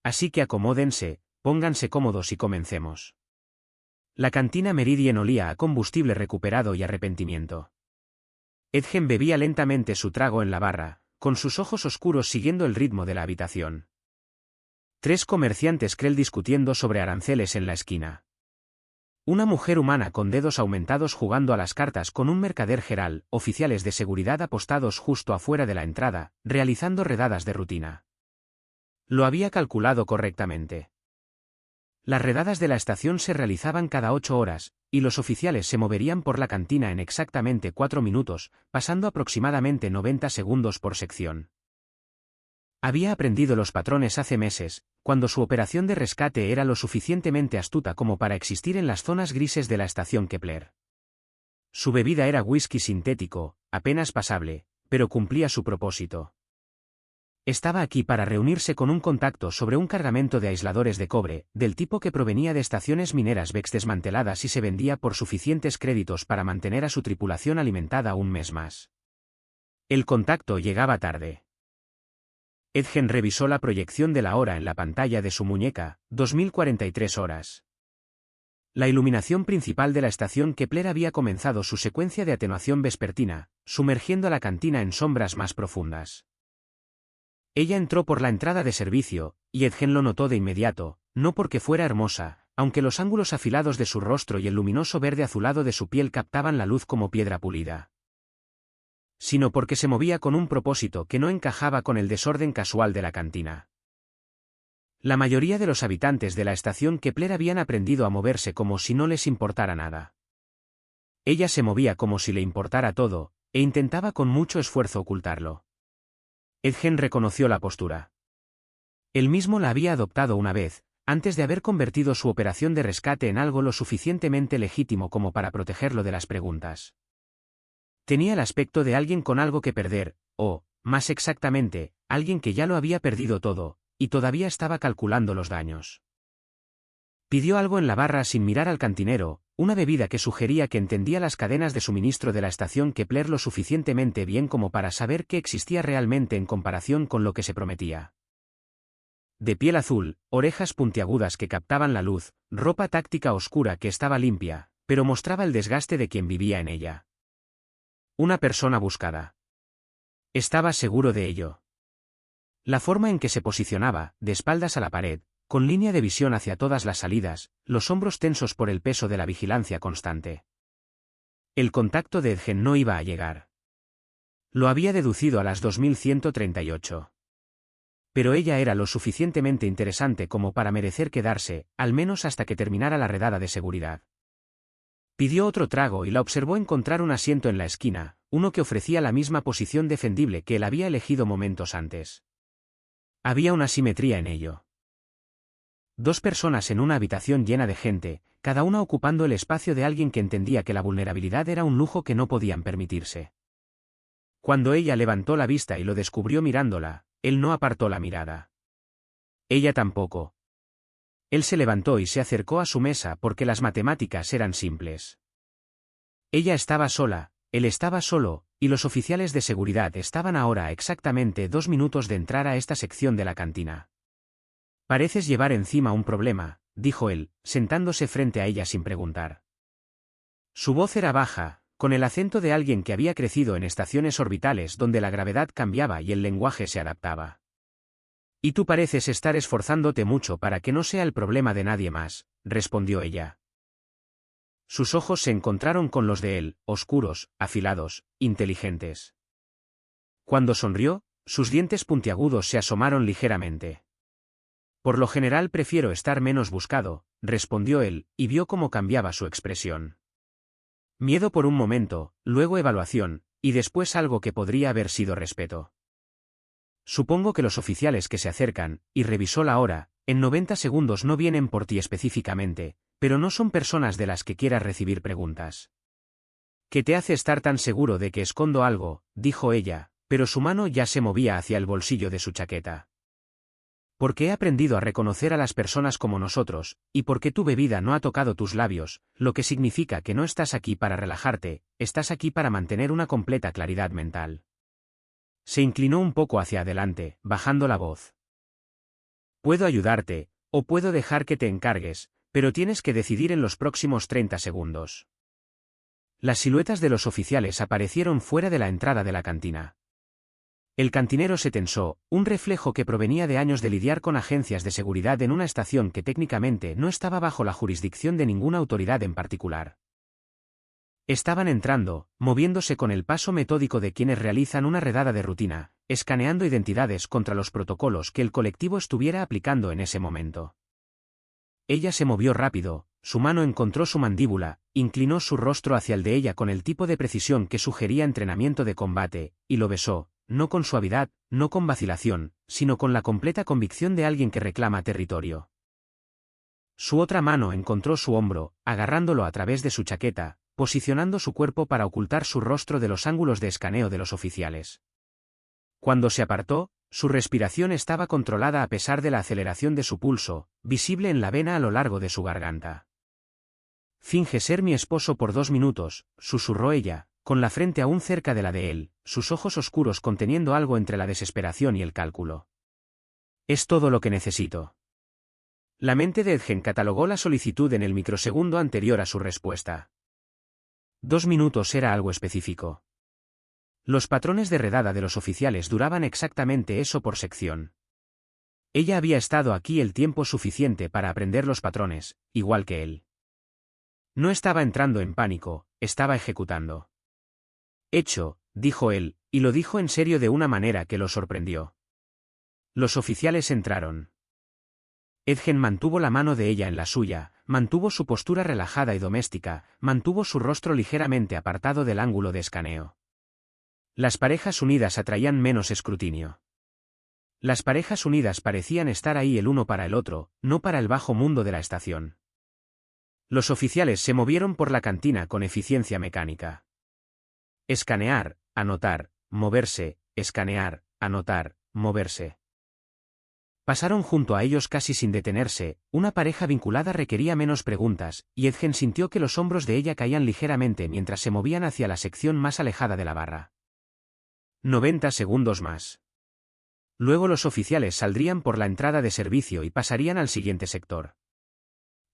Así que acomódense, pónganse cómodos y comencemos. La cantina Meridian olía a combustible recuperado y arrepentimiento. Edgen bebía lentamente su trago en la barra, con sus ojos oscuros siguiendo el ritmo de la habitación. 3 comerciantes Krell discutiendo sobre aranceles en la esquina. Una mujer humana con dedos aumentados jugando a las cartas con un mercader geral, oficiales de seguridad apostados justo afuera de la entrada, realizando redadas de rutina. Lo había calculado correctamente. Las redadas de la estación se realizaban cada 8 horas, y los oficiales se moverían por la cantina en exactamente 4 minutos, pasando aproximadamente 90 segundos por sección. Había aprendido los patrones hace meses, cuando su operación de rescate era lo suficientemente astuta como para existir en las zonas grises de la estación Kepler. Su bebida era whisky sintético, apenas pasable, pero cumplía su propósito. Estaba aquí para reunirse con un contacto sobre un cargamento de aisladores de cobre, del tipo que provenía de estaciones mineras Vex desmanteladas y se vendía por suficientes créditos para mantener a su tripulación alimentada un mes más. El contacto llegaba tarde. Edgen revisó la proyección de la hora en la pantalla de su muñeca, 2043 horas. La iluminación principal de la estación Kepler había comenzado su secuencia de atenuación vespertina, sumergiendo a la cantina en sombras más profundas. Ella entró por la entrada de servicio, y Edgen lo notó de inmediato, no porque fuera hermosa, aunque los ángulos afilados de su rostro y el luminoso verde azulado de su piel captaban la luz como piedra pulida, sino porque se movía con un propósito que no encajaba con el desorden casual de la cantina. La mayoría de los habitantes de la estación Kepler habían aprendido a moverse como si no les importara nada. Ella se movía como si le importara todo, e intentaba con mucho esfuerzo ocultarlo. Edgen reconoció la postura. Él mismo la había adoptado una vez, antes de haber convertido su operación de rescate en algo lo suficientemente legítimo como para protegerlo de las preguntas. Tenía el aspecto de alguien con algo que perder, o, más exactamente, alguien que ya lo había perdido todo, y todavía estaba calculando los daños. Pidió algo en la barra sin mirar al cantinero, una bebida que sugería que entendía las cadenas de suministro de la estación Kepler lo suficientemente bien como para saber qué existía realmente en comparación con lo que se prometía. De piel azul, orejas puntiagudas que captaban la luz, ropa táctica oscura que estaba limpia, pero mostraba el desgaste de quien vivía en ella. Una persona buscada. Estaba seguro de ello. La forma en que se posicionaba, de espaldas a la pared, con línea de visión hacia todas las salidas, los hombros tensos por el peso de la vigilancia constante. El contacto de Edgen no iba a llegar. Lo había deducido a las 2138. Pero ella era lo suficientemente interesante como para merecer quedarse, al menos hasta que terminara la redada de seguridad. Pidió otro trago y la observó encontrar un asiento en la esquina, uno que ofrecía la misma posición defendible que él había elegido momentos antes. Había una simetría en ello. 2 personas en una habitación llena de gente, cada una ocupando el espacio de alguien que entendía que la vulnerabilidad era un lujo que no podían permitirse. Cuando ella levantó la vista y lo descubrió mirándola, él no apartó la mirada. Ella tampoco. Él se levantó y se acercó a su mesa porque las matemáticas eran simples. Ella estaba sola, él estaba solo, y los oficiales de seguridad estaban ahora a exactamente 2 minutos de entrar a esta sección de la cantina. Pareces llevar encima un problema, dijo él, sentándose frente a ella sin preguntar. Su voz era baja, con el acento de alguien que había crecido en estaciones orbitales donde la gravedad cambiaba y el lenguaje se adaptaba. Y tú pareces estar esforzándote mucho para que no sea el problema de nadie más, respondió ella. Sus ojos se encontraron con los de él, oscuros, afilados, inteligentes. Cuando sonrió, sus dientes puntiagudos se asomaron ligeramente. Por lo general prefiero estar menos buscado, respondió él, y vio cómo cambiaba su expresión. Miedo por un momento, luego evaluación, y después algo que podría haber sido respeto. Supongo que los oficiales que se acercan, y revisó la hora, en 90 segundos no vienen por ti específicamente, pero no son personas de las que quieras recibir preguntas. ¿Qué te hace estar tan seguro de que escondo algo?, dijo ella, pero su mano ya se movía hacia el bolsillo de su chaqueta. Porque he aprendido a reconocer a las personas como nosotros, y porque tu bebida no ha tocado tus labios, lo que significa que no estás aquí para relajarte, estás aquí para mantener una completa claridad mental. Se inclinó un poco hacia adelante, bajando la voz. Puedo ayudarte, o puedo dejar que te encargues, pero tienes que decidir en los próximos 30 segundos. Las siluetas de los oficiales aparecieron fuera de la entrada de la cantina. El cantinero se tensó, un reflejo que provenía de años de lidiar con agencias de seguridad en una estación que técnicamente no estaba bajo la jurisdicción de ninguna autoridad en particular. Estaban entrando, moviéndose con el paso metódico de quienes realizan una redada de rutina, escaneando identidades contra los protocolos que el colectivo estuviera aplicando en ese momento. Ella se movió rápido, su mano encontró su mandíbula, inclinó su rostro hacia el de ella con el tipo de precisión que sugería entrenamiento de combate, y lo besó, no con suavidad, no con vacilación, sino con la completa convicción de alguien que reclama territorio. Su otra mano encontró su hombro, agarrándolo a través de su chaqueta, posicionando su cuerpo para ocultar su rostro de los ángulos de escaneo de los oficiales. Cuando se apartó, su respiración estaba controlada a pesar de la aceleración de su pulso, visible en la vena a lo largo de su garganta. «Finge ser mi esposo por 2 minutos», susurró ella, con la frente aún cerca de la de él, sus ojos oscuros conteniendo algo entre la desesperación y el cálculo. «Es todo lo que necesito». La mente de Edgen catalogó la solicitud en el microsegundo anterior a su respuesta. 2 minutos era algo específico. Los patrones de redada de los oficiales duraban exactamente eso por sección. Ella había estado aquí el tiempo suficiente para aprender los patrones, igual que él. No estaba entrando en pánico, estaba ejecutando. «Hecho», dijo él, y lo dijo en serio de una manera que lo sorprendió. Los oficiales entraron. Edgen mantuvo la mano de ella en la suya, mantuvo su postura relajada y doméstica, mantuvo su rostro ligeramente apartado del ángulo de escaneo. Las parejas unidas atraían menos escrutinio. Las parejas unidas parecían estar ahí el uno para el otro, no para el bajo mundo de la estación. Los oficiales se movieron por la cantina con eficiencia mecánica. Escanear, anotar, moverse, escanear, anotar, moverse. Pasaron junto a ellos casi sin detenerse, una pareja vinculada requería menos preguntas, y Edgen sintió que los hombros de ella caían ligeramente mientras se movían hacia la sección más alejada de la barra. 90 segundos más. Luego los oficiales saldrían por la entrada de servicio y pasarían al siguiente sector.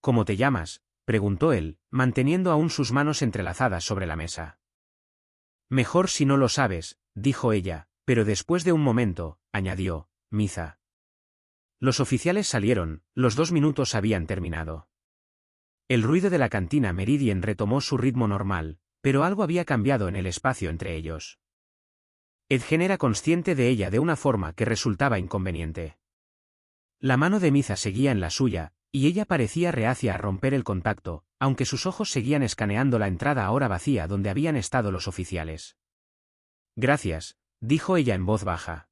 «¿Cómo te llamas?», preguntó él, manteniendo aún sus manos entrelazadas sobre la mesa. «Mejor si no lo sabes», dijo ella, pero después de un momento, añadió, «Miza». Los oficiales salieron, los 2 minutos habían terminado. El ruido de la cantina Meridian retomó su ritmo normal, pero algo había cambiado en el espacio entre ellos. Edgen era consciente de ella de una forma que resultaba inconveniente. La mano de Miza seguía en la suya, y ella parecía reacia a romper el contacto, aunque sus ojos seguían escaneando la entrada ahora vacía donde habían estado los oficiales. «Gracias», dijo ella en voz baja.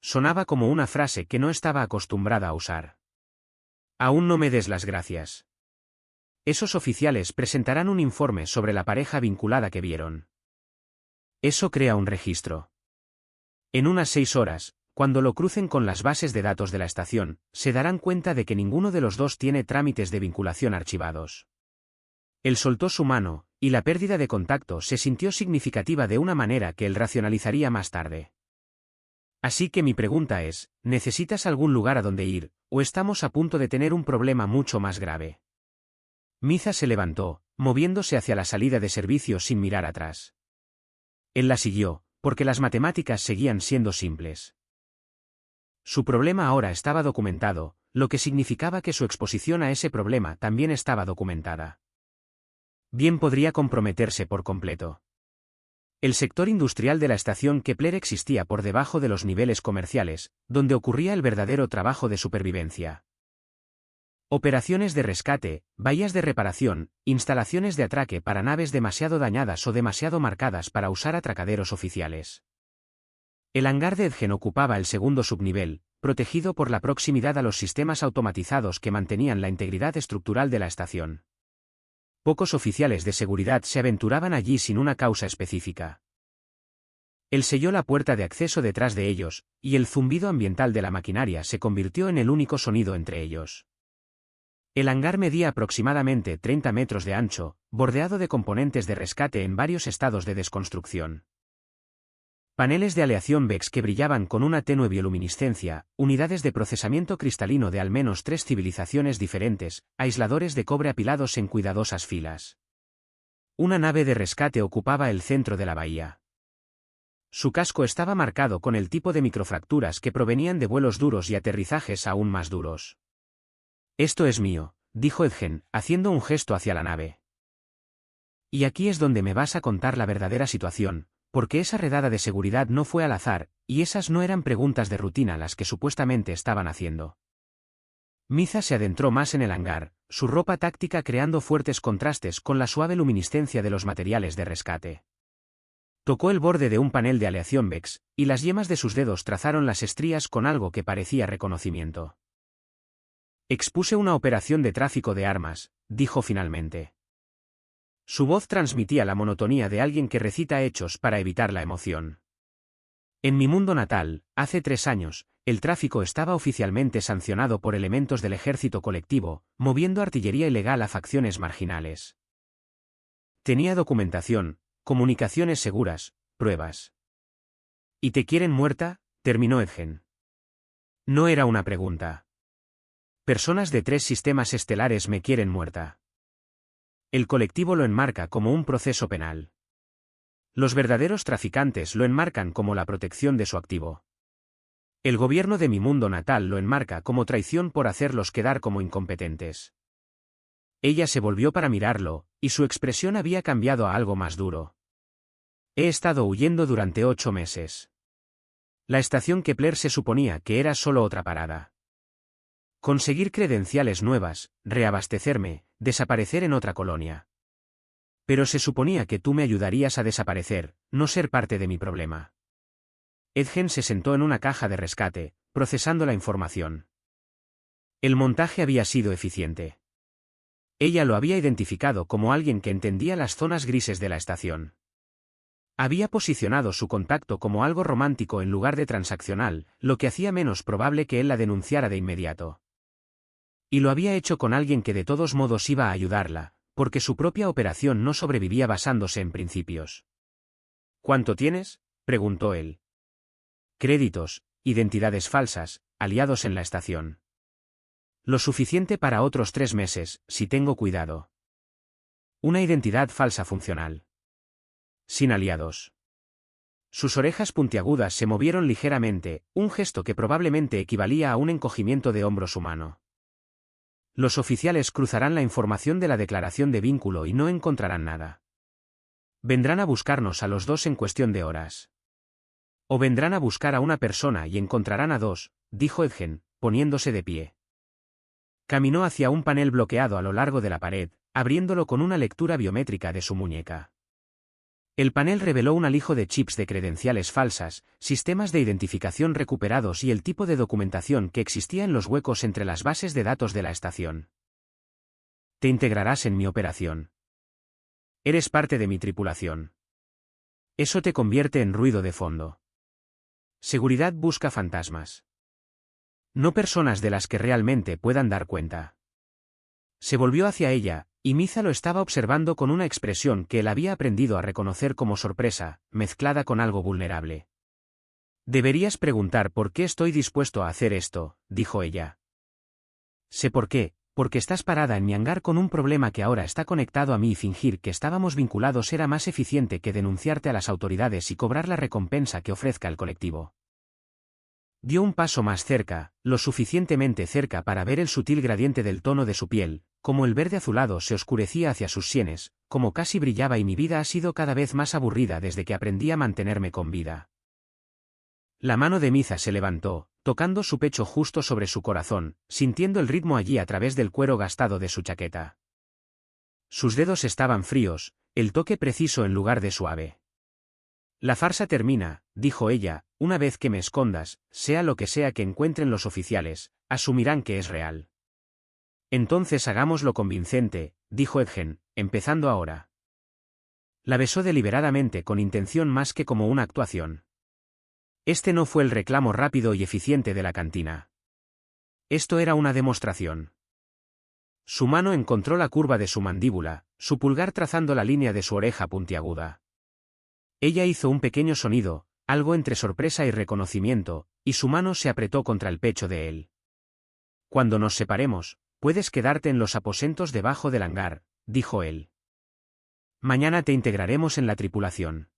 Sonaba como una frase que no estaba acostumbrada a usar. «Aún no me des las gracias. Esos oficiales presentarán un informe sobre la pareja vinculada que vieron. Eso crea un registro. En unas 6 horas, cuando lo crucen con las bases de datos de la estación, se darán cuenta de que ninguno de los dos tiene trámites de vinculación archivados». Él soltó su mano, y la pérdida de contacto se sintió significativa de una manera que él racionalizaría más tarde. «Así que mi pregunta es, ¿necesitas algún lugar a donde ir, o estamos a punto de tener un problema mucho más grave?» Miza se levantó, moviéndose hacia la salida de servicio sin mirar atrás. Él la siguió, porque las matemáticas seguían siendo simples. Su problema ahora estaba documentado, lo que significaba que su exposición a ese problema también estaba documentada. Bien podría comprometerse por completo. El sector industrial de la estación Kepler existía por debajo de los niveles comerciales, donde ocurría el verdadero trabajo de supervivencia. Operaciones de rescate, bahías de reparación, instalaciones de atraque para naves demasiado dañadas o demasiado marcadas para usar atracaderos oficiales. El hangar de Edgen ocupaba el segundo subnivel, protegido por la proximidad a los sistemas automatizados que mantenían la integridad estructural de la estación. Pocos oficiales de seguridad se aventuraban allí sin una causa específica. Él selló la puerta de acceso detrás de ellos, y el zumbido ambiental de la maquinaria se convirtió en el único sonido entre ellos. El hangar medía aproximadamente 30 metros de ancho, bordeado de componentes de rescate en varios estados de desconstrucción. Paneles de aleación VEX que brillaban con una tenue bioluminiscencia, unidades de procesamiento cristalino de al menos 3 civilizaciones diferentes, aisladores de cobre apilados en cuidadosas filas. Una nave de rescate ocupaba el centro de la bahía. Su casco estaba marcado con el tipo de microfracturas que provenían de vuelos duros y aterrizajes aún más duros. «Esto es mío», dijo Edgen, haciendo un gesto hacia la nave. «Y aquí es donde me vas a contar la verdadera situación, porque esa redada de seguridad no fue al azar, y esas no eran preguntas de rutina las que supuestamente estaban haciendo». Miza se adentró más en el hangar, su ropa táctica creando fuertes contrastes con la suave luminiscencia de los materiales de rescate. Tocó el borde de un panel de aleación VEX, y las yemas de sus dedos trazaron las estrías con algo que parecía reconocimiento. «Expuse una operación de tráfico de armas», dijo finalmente. Su voz transmitía la monotonía de alguien que recita hechos para evitar la emoción. «En mi mundo natal, hace 3 años, el tráfico estaba oficialmente sancionado por elementos del ejército colectivo, moviendo artillería ilegal a facciones marginales. Tenía documentación, comunicaciones seguras, pruebas». «¿Y te quieren muerta?», terminó Edgen. No era una pregunta. «Personas de 3 sistemas estelares me quieren muerta». El colectivo lo enmarca como un proceso penal. Los verdaderos traficantes lo enmarcan como la protección de su activo. El gobierno de mi mundo natal lo enmarca como traición por hacerlos quedar como incompetentes. Ella se volvió para mirarlo, y su expresión había cambiado a algo más duro. «He estado huyendo durante 8 meses. La estación Kepler se suponía que era solo otra parada. Conseguir credenciales nuevas, reabastecerme, desaparecer en otra colonia. Pero se suponía que tú me ayudarías a desaparecer, no ser parte de mi problema». Edgen se sentó en una caja de rescate, procesando la información. El montaje había sido eficiente. Ella lo había identificado como alguien que entendía las zonas grises de la estación. Había posicionado su contacto como algo romántico en lugar de transaccional, lo que hacía menos probable que él la denunciara de inmediato. Y lo había hecho con alguien que de todos modos iba a ayudarla, porque su propia operación no sobrevivía basándose en principios. «¿Cuánto tienes?», preguntó él. «Créditos, identidades falsas, aliados en la estación. Lo suficiente para otros 3 meses, si tengo cuidado. Una identidad falsa funcional. Sin aliados». Sus orejas puntiagudas se movieron ligeramente, un gesto que probablemente equivalía a un encogimiento de hombros humano. «Los oficiales cruzarán la información de la declaración de vínculo y no encontrarán nada. Vendrán a buscarnos a los 2 en cuestión de horas. O vendrán a buscar a una persona y encontrarán a 2», dijo Edgen, poniéndose de pie. Caminó hacia un panel bloqueado a lo largo de la pared, abriéndolo con una lectura biométrica de su muñeca. El panel reveló un alijo de chips de credenciales falsas, sistemas de identificación recuperados y el tipo de documentación que existía en los huecos entre las bases de datos de la estación. «Te integrarás en mi operación. Eres parte de mi tripulación. Eso te convierte en ruido de fondo. Seguridad busca fantasmas. No personas de las que realmente puedan dar cuenta». Se volvió hacia ella, y Miza lo estaba observando con una expresión que él había aprendido a reconocer como sorpresa, mezclada con algo vulnerable. «Deberías preguntar por qué estoy dispuesto a hacer esto», dijo ella. «Sé por qué, porque estás parada en mi hangar con un problema que ahora está conectado a mí y fingir que estábamos vinculados era más eficiente que denunciarte a las autoridades y cobrar la recompensa que ofrezca el colectivo». Dio un paso más cerca, lo suficientemente cerca para ver el sutil gradiente del tono de su piel, como el verde azulado se oscurecía hacia sus sienes, como casi brillaba y mi vida ha sido cada vez más aburrida desde que aprendí a mantenerme con vida. La mano de Miza se levantó, tocando su pecho justo sobre su corazón, sintiendo el ritmo allí a través del cuero gastado de su chaqueta. Sus dedos estaban fríos, el toque preciso en lugar de suave. «La farsa termina», dijo ella, «una vez que me escondas, sea lo que sea que encuentren los oficiales, asumirán que es real». «Entonces hagámoslo convincente», dijo Edgen, «empezando ahora». La besó deliberadamente con intención más que como una actuación. Este no fue el reclamo rápido y eficiente de la cantina. Esto era una demostración. Su mano encontró la curva de su mandíbula, su pulgar trazando la línea de su oreja puntiaguda. Ella hizo un pequeño sonido, algo entre sorpresa y reconocimiento, y su mano se apretó contra el pecho de él. Cuando nos separemos, puedes quedarte en los aposentos debajo del hangar, dijo él. Mañana te integraremos en la tripulación.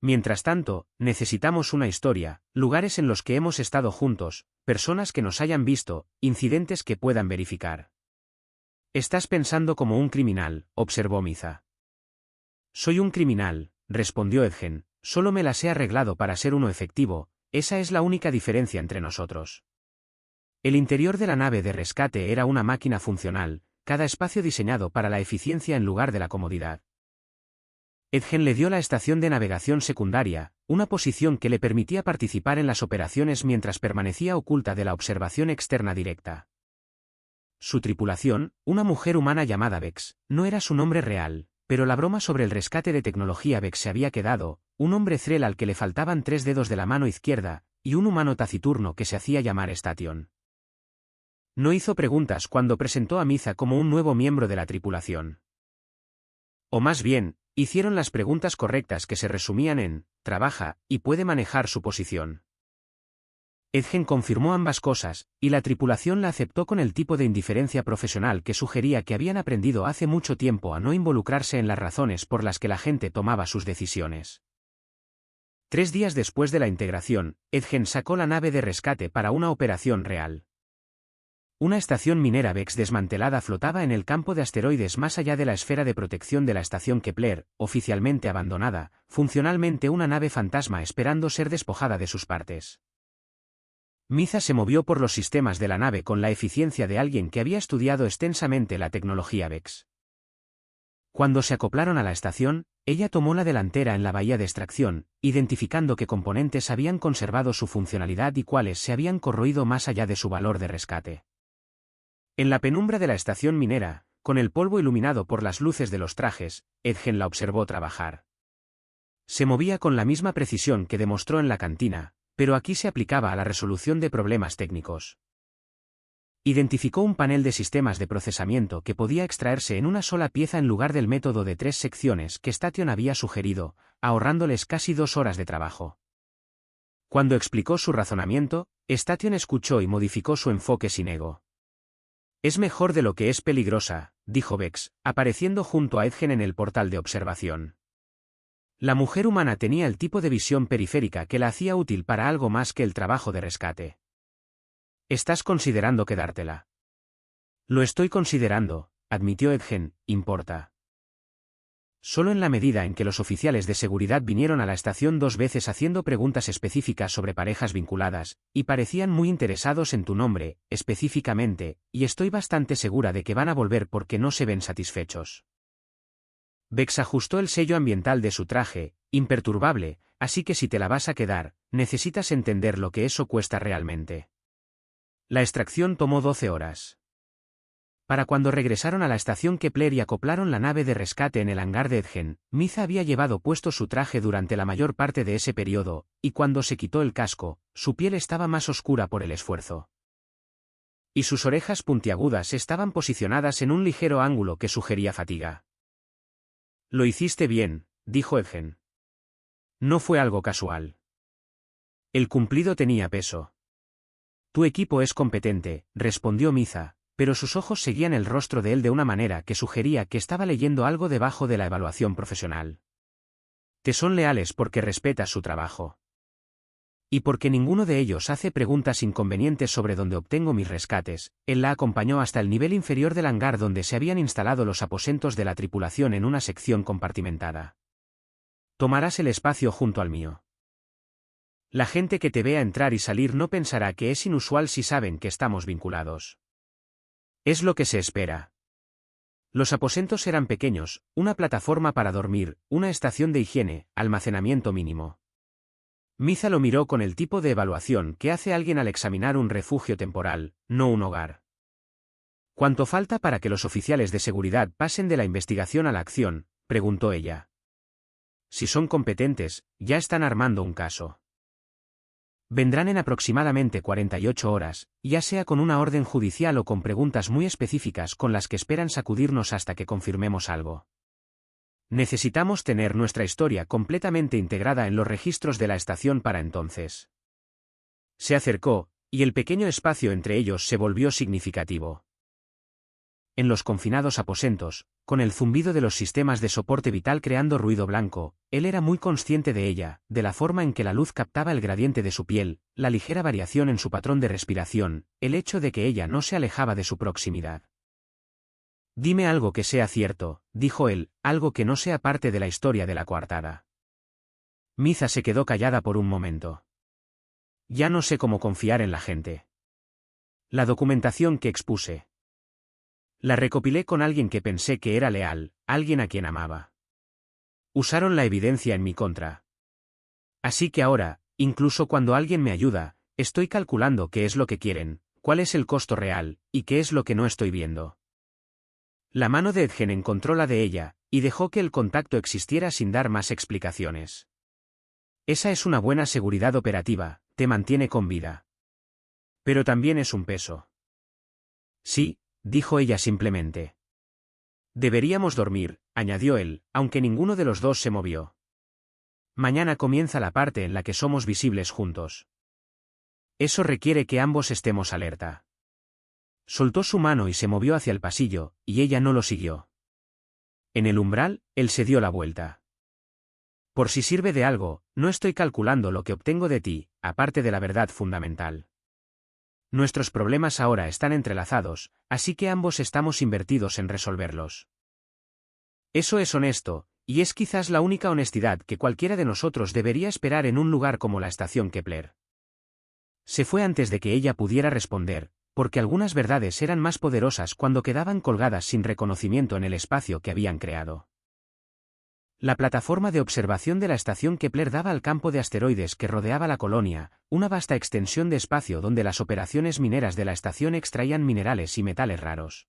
Mientras tanto, necesitamos una historia, lugares en los que hemos estado juntos, personas que nos hayan visto, incidentes que puedan verificar. Estás pensando como un criminal, observó Miza. Soy un criminal, respondió Edgen, solo me las he arreglado para ser uno efectivo, esa es la única diferencia entre nosotros. El interior de la nave de rescate era una máquina funcional, cada espacio diseñado para la eficiencia en lugar de la comodidad. Edgen le dio la estación de navegación secundaria, una posición que le permitía participar en las operaciones mientras permanecía oculta de la observación externa directa. Su tripulación, una mujer humana llamada Vex, no era su nombre real, pero la broma sobre el rescate de tecnología Vex se había quedado, un hombre Threll al que le faltaban 3 dedos de la mano izquierda, y un humano taciturno que se hacía llamar Station. No hizo preguntas cuando presentó a Miza como un nuevo miembro de la tripulación. O más bien, hicieron las preguntas correctas que se resumían en, trabaja, y puede manejar su posición. Edgen confirmó ambas cosas, y la tripulación la aceptó con el tipo de indiferencia profesional que sugería que habían aprendido hace mucho tiempo a no involucrarse en las razones por las que la gente tomaba sus decisiones. 3 días después de la integración, Edgen sacó la nave de rescate para una operación real. Una estación minera Vex desmantelada flotaba en el campo de asteroides más allá de la esfera de protección de la estación Kepler, oficialmente abandonada, funcionalmente una nave fantasma esperando ser despojada de sus partes. Miza se movió por los sistemas de la nave con la eficiencia de alguien que había estudiado extensamente la tecnología Vex. Cuando se acoplaron a la estación, ella tomó la delantera en la bahía de extracción, identificando qué componentes habían conservado su funcionalidad y cuáles se habían corroído más allá de su valor de rescate. En la penumbra de la estación minera, con el polvo iluminado por las luces de los trajes, Edgen la observó trabajar. Se movía con la misma precisión que demostró en la cantina, pero aquí se aplicaba a la resolución de problemas técnicos. Identificó un panel de sistemas de procesamiento que podía extraerse en una sola pieza en lugar del método de 3 secciones que Station había sugerido, ahorrándoles casi 2 horas de trabajo. Cuando explicó su razonamiento, Station escuchó y modificó su enfoque sin ego. Es mejor de lo que es peligrosa, dijo Vex, apareciendo junto a Edgen en el portal de observación. La mujer humana tenía el tipo de visión periférica que la hacía útil para algo más que el trabajo de rescate. ¿Estás considerando quedártela? Lo estoy considerando, admitió Edgen, importa. Solo en la medida en que los oficiales de seguridad vinieron a la estación 2 veces haciendo preguntas específicas sobre parejas vinculadas, y parecían muy interesados en tu nombre, específicamente, y estoy bastante segura de que van a volver porque no se ven satisfechos. Vex ajustó el sello ambiental de su traje, imperturbable, así que si te la vas a quedar, necesitas entender lo que eso cuesta realmente. La extracción tomó 12 horas. Para cuando regresaron a la estación Kepler y acoplaron la nave de rescate en el hangar de Edgen, Miza había llevado puesto su traje durante la mayor parte de ese periodo, y cuando se quitó el casco, su piel estaba más oscura por el esfuerzo. Y sus orejas puntiagudas estaban posicionadas en un ligero ángulo que sugería fatiga. Lo hiciste bien, dijo Edgen. No fue algo casual. El cumplido tenía peso. Tu equipo es competente, respondió Miza, pero sus ojos seguían el rostro de él de una manera que sugería que estaba leyendo algo debajo de la evaluación profesional. Te son leales porque respetas su trabajo. Y porque ninguno de ellos hace preguntas inconvenientes sobre dónde obtengo mis rescates, él la acompañó hasta el nivel inferior del hangar donde se habían instalado los aposentos de la tripulación en una sección compartimentada. Tomarás el espacio junto al mío. La gente que te vea entrar y salir no pensará que es inusual si saben que estamos vinculados. Es lo que se espera. Los aposentos eran pequeños, una plataforma para dormir, una estación de higiene, almacenamiento mínimo. Miza lo miró con el tipo de evaluación que hace alguien al examinar un refugio temporal, no un hogar. ¿Cuánto falta para que los oficiales de seguridad pasen de la investigación a la acción?, preguntó ella. Si son competentes, ya están armando un caso. Vendrán en aproximadamente 48 horas, ya sea con una orden judicial o con preguntas muy específicas con las que esperan sacudirnos hasta que confirmemos algo. Necesitamos tener nuestra historia completamente integrada en los registros de la estación para entonces. Se acercó, y el pequeño espacio entre ellos se volvió significativo. En los confinados aposentos, con el zumbido de los sistemas de soporte vital creando ruido blanco, él era muy consciente de ella, de la forma en que la luz captaba el gradiente de su piel, la ligera variación en su patrón de respiración, el hecho de que ella no se alejaba de su proximidad. Dime algo que sea cierto, dijo él, algo que no sea parte de la historia de la coartada. Miza se quedó callada por un momento. Ya no sé cómo confiar en la gente. La documentación que expuse. La recopilé con alguien que pensé que era leal, alguien a quien amaba. Usaron la evidencia en mi contra. Así que ahora, incluso cuando alguien me ayuda, estoy calculando qué es lo que quieren, cuál es el costo real, y qué es lo que no estoy viendo. La mano de Edgen encontró la de ella, y dejó que el contacto existiera sin dar más explicaciones. Esa es una buena seguridad operativa, te mantiene con vida. Pero también es un peso. Sí, dijo ella simplemente. Deberíamos dormir, añadió él, aunque ninguno de los dos se movió. Mañana comienza la parte en la que somos visibles juntos. Eso requiere que ambos estemos alerta. Soltó su mano y se movió hacia el pasillo, y ella no lo siguió. En el umbral, él se dio la vuelta. Por si sirve de algo, no estoy calculando lo que obtengo de ti, aparte de la verdad fundamental. Nuestros problemas ahora están entrelazados, así que ambos estamos invertidos en resolverlos. Eso es honesto, y es quizás la única honestidad que cualquiera de nosotros debería esperar en un lugar como la estación Kepler. Se fue antes de que ella pudiera responder, porque algunas verdades eran más poderosas cuando quedaban colgadas sin reconocimiento en el espacio que habían creado. La plataforma de observación de la estación Kepler daba al campo de asteroides que rodeaba la colonia, una vasta extensión de espacio donde las operaciones mineras de la estación extraían minerales y metales raros.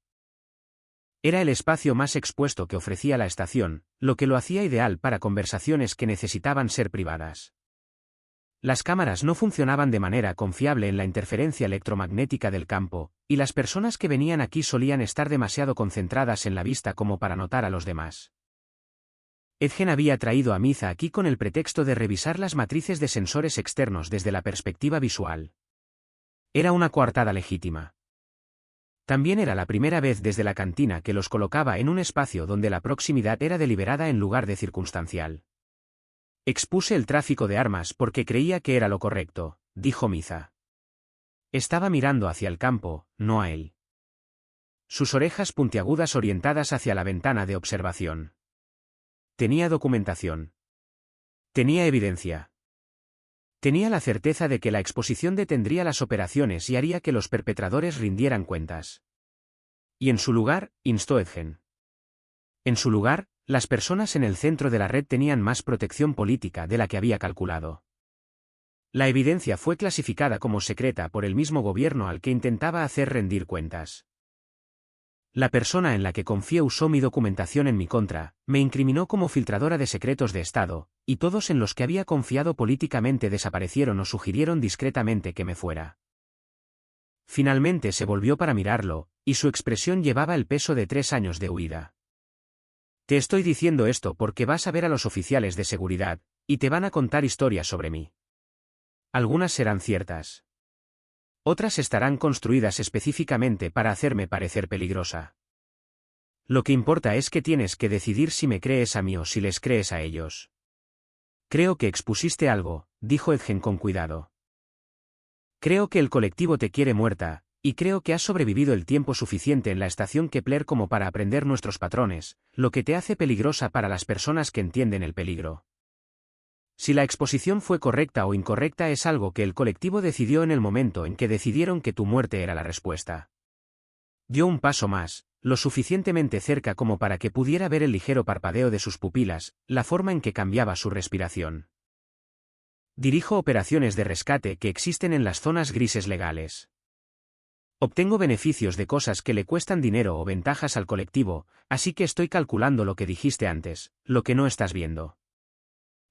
Era el espacio más expuesto que ofrecía la estación, lo que lo hacía ideal para conversaciones que necesitaban ser privadas. Las cámaras no funcionaban de manera confiable en la interferencia electromagnética del campo, y las personas que venían aquí solían estar demasiado concentradas en la vista como para notar a los demás. Edgen había traído a Miza aquí con el pretexto de revisar las matrices de sensores externos desde la perspectiva visual. Era una coartada legítima. También era la primera vez desde la cantina que los colocaba en un espacio donde la proximidad era deliberada en lugar de circunstancial. Expuse el tráfico de armas porque creía que era lo correcto, dijo Miza. Estaba mirando hacia el campo, no a él. Sus orejas puntiagudas orientadas hacia la ventana de observación. Tenía documentación. Tenía evidencia. Tenía la certeza de que la exposición detendría las operaciones y haría que los perpetradores rindieran cuentas. Y en su lugar, instó Edgen. En su lugar, las personas en el centro de la red tenían más protección política de la que había calculado. La evidencia fue clasificada como secreta por el mismo gobierno al que intentaba hacer rendir cuentas. La persona en la que confié usó mi documentación en mi contra, me incriminó como filtradora de secretos de Estado, y todos en los que había confiado políticamente desaparecieron o sugirieron discretamente que me fuera. Finalmente se volvió para mirarlo, y su expresión llevaba el peso de 3 años de huida. Te estoy diciendo esto porque vas a ver a los oficiales de seguridad, y te van a contar historias sobre mí. Algunas serán ciertas. Otras estarán construidas específicamente para hacerme parecer peligrosa. Lo que importa es que tienes que decidir si me crees a mí o si les crees a ellos. Creo que expusiste algo, dijo Edgen con cuidado. Creo que el colectivo te quiere muerta, y creo que has sobrevivido el tiempo suficiente en la estación Kepler como para aprender nuestros patrones, lo que te hace peligrosa para las personas que entienden el peligro. Si la exposición fue correcta o incorrecta es algo que el colectivo decidió en el momento en que decidieron que tu muerte era la respuesta. Dio un paso más, lo suficientemente cerca como para que pudiera ver el ligero parpadeo de sus pupilas, la forma en que cambiaba su respiración. Dirijo operaciones de rescate que existen en las zonas grises legales. Obtengo beneficios de cosas que le cuestan dinero o ventajas al colectivo, así que estoy calculando lo que dijiste antes, lo que no estás viendo.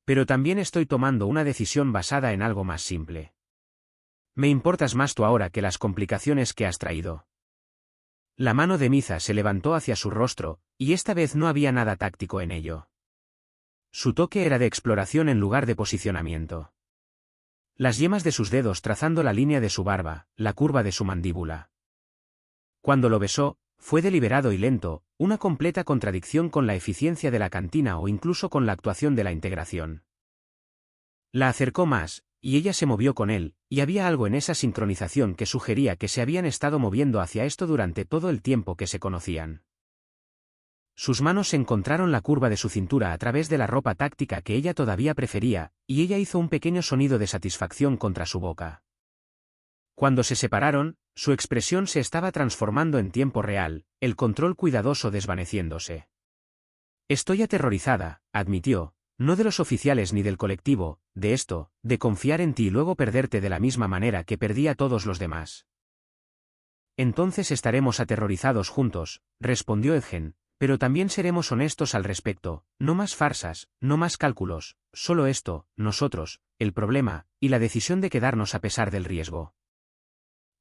Pero también estoy tomando una decisión basada en algo más simple. Me importas más tú ahora que las complicaciones que has traído. La mano de Miza se levantó hacia su rostro, y esta vez no había nada táctico en ello. Su toque era de exploración en lugar de posicionamiento. Las yemas de sus dedos trazando la línea de su barba, la curva de su mandíbula. Cuando lo besó, fue deliberado y lento, una completa contradicción con la eficiencia de la cantina o incluso con la actuación de la integración. La acercó más, y ella se movió con él, y había algo en esa sincronización que sugería que se habían estado moviendo hacia esto durante todo el tiempo que se conocían. Sus manos encontraron la curva de su cintura a través de la ropa táctica que ella todavía prefería, y ella hizo un pequeño sonido de satisfacción contra su boca. Cuando se separaron, su expresión se estaba transformando en tiempo real, el control cuidadoso desvaneciéndose. Estoy aterrorizada, admitió, no de los oficiales ni del colectivo, de esto, de confiar en ti y luego perderte de la misma manera que perdí a todos los demás. Entonces estaremos aterrorizados juntos, respondió Edgen, pero también seremos honestos al respecto, no más farsas, no más cálculos, solo esto, nosotros, el problema, y la decisión de quedarnos a pesar del riesgo.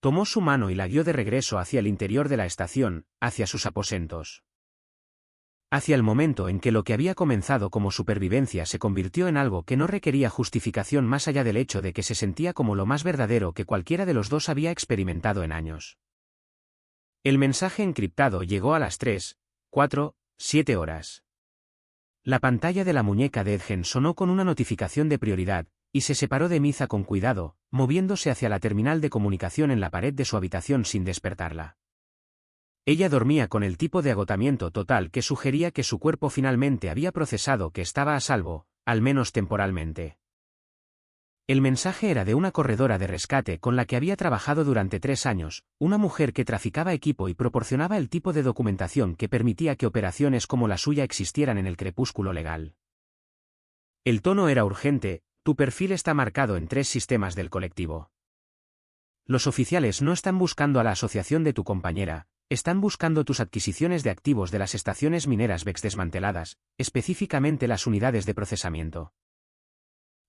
Tomó su mano y la guió de regreso hacia el interior de la estación, hacia sus aposentos. Hacia el momento en que lo que había comenzado como supervivencia se convirtió en algo que no requería justificación más allá del hecho de que se sentía como lo más verdadero que cualquiera de los dos había experimentado en años. El mensaje encriptado llegó a las 3:47 horas. La pantalla de la muñeca de Edgen sonó con una notificación de prioridad, y se separó de Miza con cuidado, moviéndose hacia la terminal de comunicación en la pared de su habitación sin despertarla. Ella dormía con el tipo de agotamiento total que sugería que su cuerpo finalmente había procesado que estaba a salvo, al menos temporalmente. El mensaje era de una corredora de rescate con la que había trabajado durante 3 años, una mujer que traficaba equipo y proporcionaba el tipo de documentación que permitía que operaciones como la suya existieran en el crepúsculo legal. El tono era urgente: tu perfil está marcado en 3 sistemas del colectivo. Los oficiales no están buscando a la asociación de tu compañera, están buscando tus adquisiciones de activos de las estaciones mineras VEX desmanteladas, específicamente las unidades de procesamiento.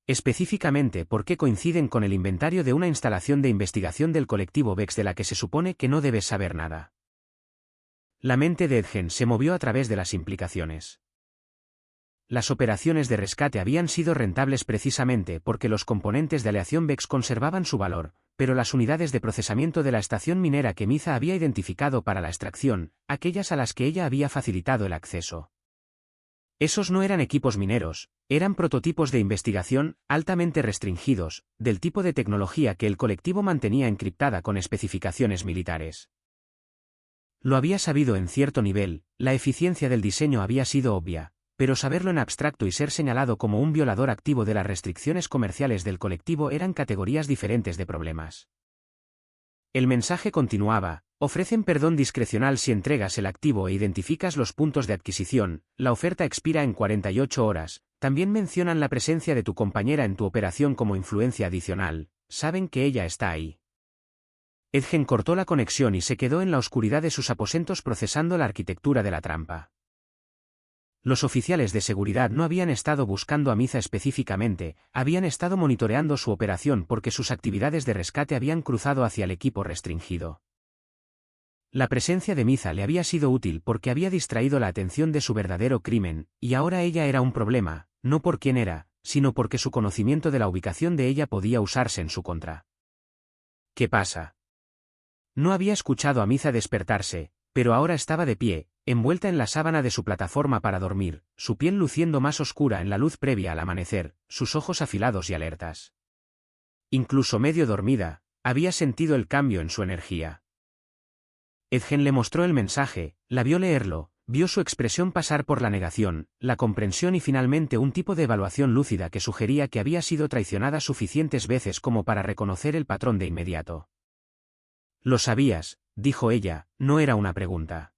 Específicamente porque coinciden con el inventario de una instalación de investigación del colectivo VEX de la que se supone que no debes saber nada. La mente de Edgen se movió a través de las implicaciones. Las operaciones de rescate habían sido rentables precisamente porque los componentes de aleación VEX conservaban su valor, pero las unidades de procesamiento de la estación minera que Miza había identificado para la extracción, aquellas a las que ella había facilitado el acceso. Esos no eran equipos mineros, eran prototipos de investigación, altamente restringidos, del tipo de tecnología que el colectivo mantenía encriptada con especificaciones militares. Lo había sabido en cierto nivel, la eficiencia del diseño había sido obvia, pero saberlo en abstracto y ser señalado como un violador activo de las restricciones comerciales del colectivo eran categorías diferentes de problemas. El mensaje continuaba: ofrecen perdón discrecional si entregas el activo e identificas los puntos de adquisición, la oferta expira en 48 horas, también mencionan la presencia de tu compañera en tu operación como influencia adicional, saben que ella está ahí. Edgen cortó la conexión y se quedó en la oscuridad de sus aposentos procesando la arquitectura de la trampa. Los oficiales de seguridad no habían estado buscando a Miza específicamente, habían estado monitoreando su operación porque sus actividades de rescate habían cruzado hacia el equipo restringido. La presencia de Miza le había sido útil porque había distraído la atención de su verdadero crimen, y ahora ella era un problema, no por quién era, sino porque su conocimiento de la ubicación de ella podía usarse en su contra. ¿Qué pasa? No había escuchado a Miza despertarse, pero ahora estaba de pie, envuelta en la sábana de su plataforma para dormir, su piel luciendo más oscura en la luz previa al amanecer, sus ojos afilados y alertas. Incluso medio dormida, había sentido el cambio en su energía. Edgen le mostró el mensaje, la vio leerlo, vio su expresión pasar por la negación, la comprensión y finalmente un tipo de evaluación lúcida que sugería que había sido traicionada suficientes veces como para reconocer el patrón de inmediato. Lo sabías, dijo ella, no era una pregunta.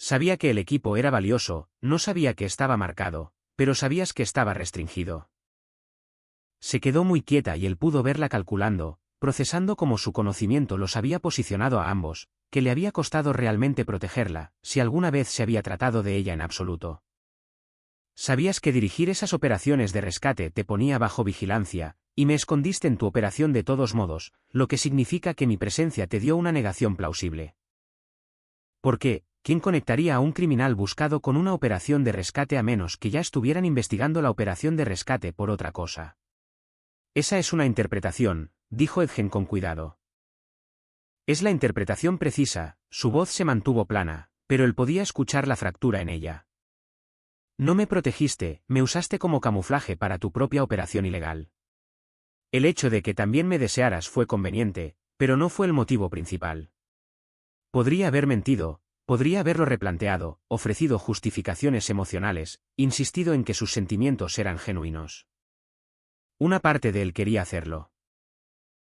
Sabía que el equipo era valioso, no sabía que estaba marcado, pero sabías que estaba restringido. Se quedó muy quieta y él pudo verla calculando, procesando cómo su conocimiento los había posicionado a ambos, que le había costado realmente protegerla, si alguna vez se había tratado de ella en absoluto. Sabías que dirigir esas operaciones de rescate te ponía bajo vigilancia, y me escondiste en tu operación de todos modos, lo que significa que mi presencia te dio una negación plausible. ¿Por qué? ¿quién conectaría a un criminal buscado con una operación de rescate a menos que ya estuvieran investigando la operación de rescate por otra cosa? Esa es una interpretación, dijo Edgen con cuidado. Es la interpretación precisa, su voz se mantuvo plana, pero él podía escuchar la fractura en ella. No me protegiste, me usaste como camuflaje para tu propia operación ilegal. El hecho de que también me desearas fue conveniente, pero no fue el motivo principal. Podría haber mentido, podría haberlo replanteado, ofrecido justificaciones emocionales, insistido en que sus sentimientos eran genuinos. Una parte de él quería hacerlo.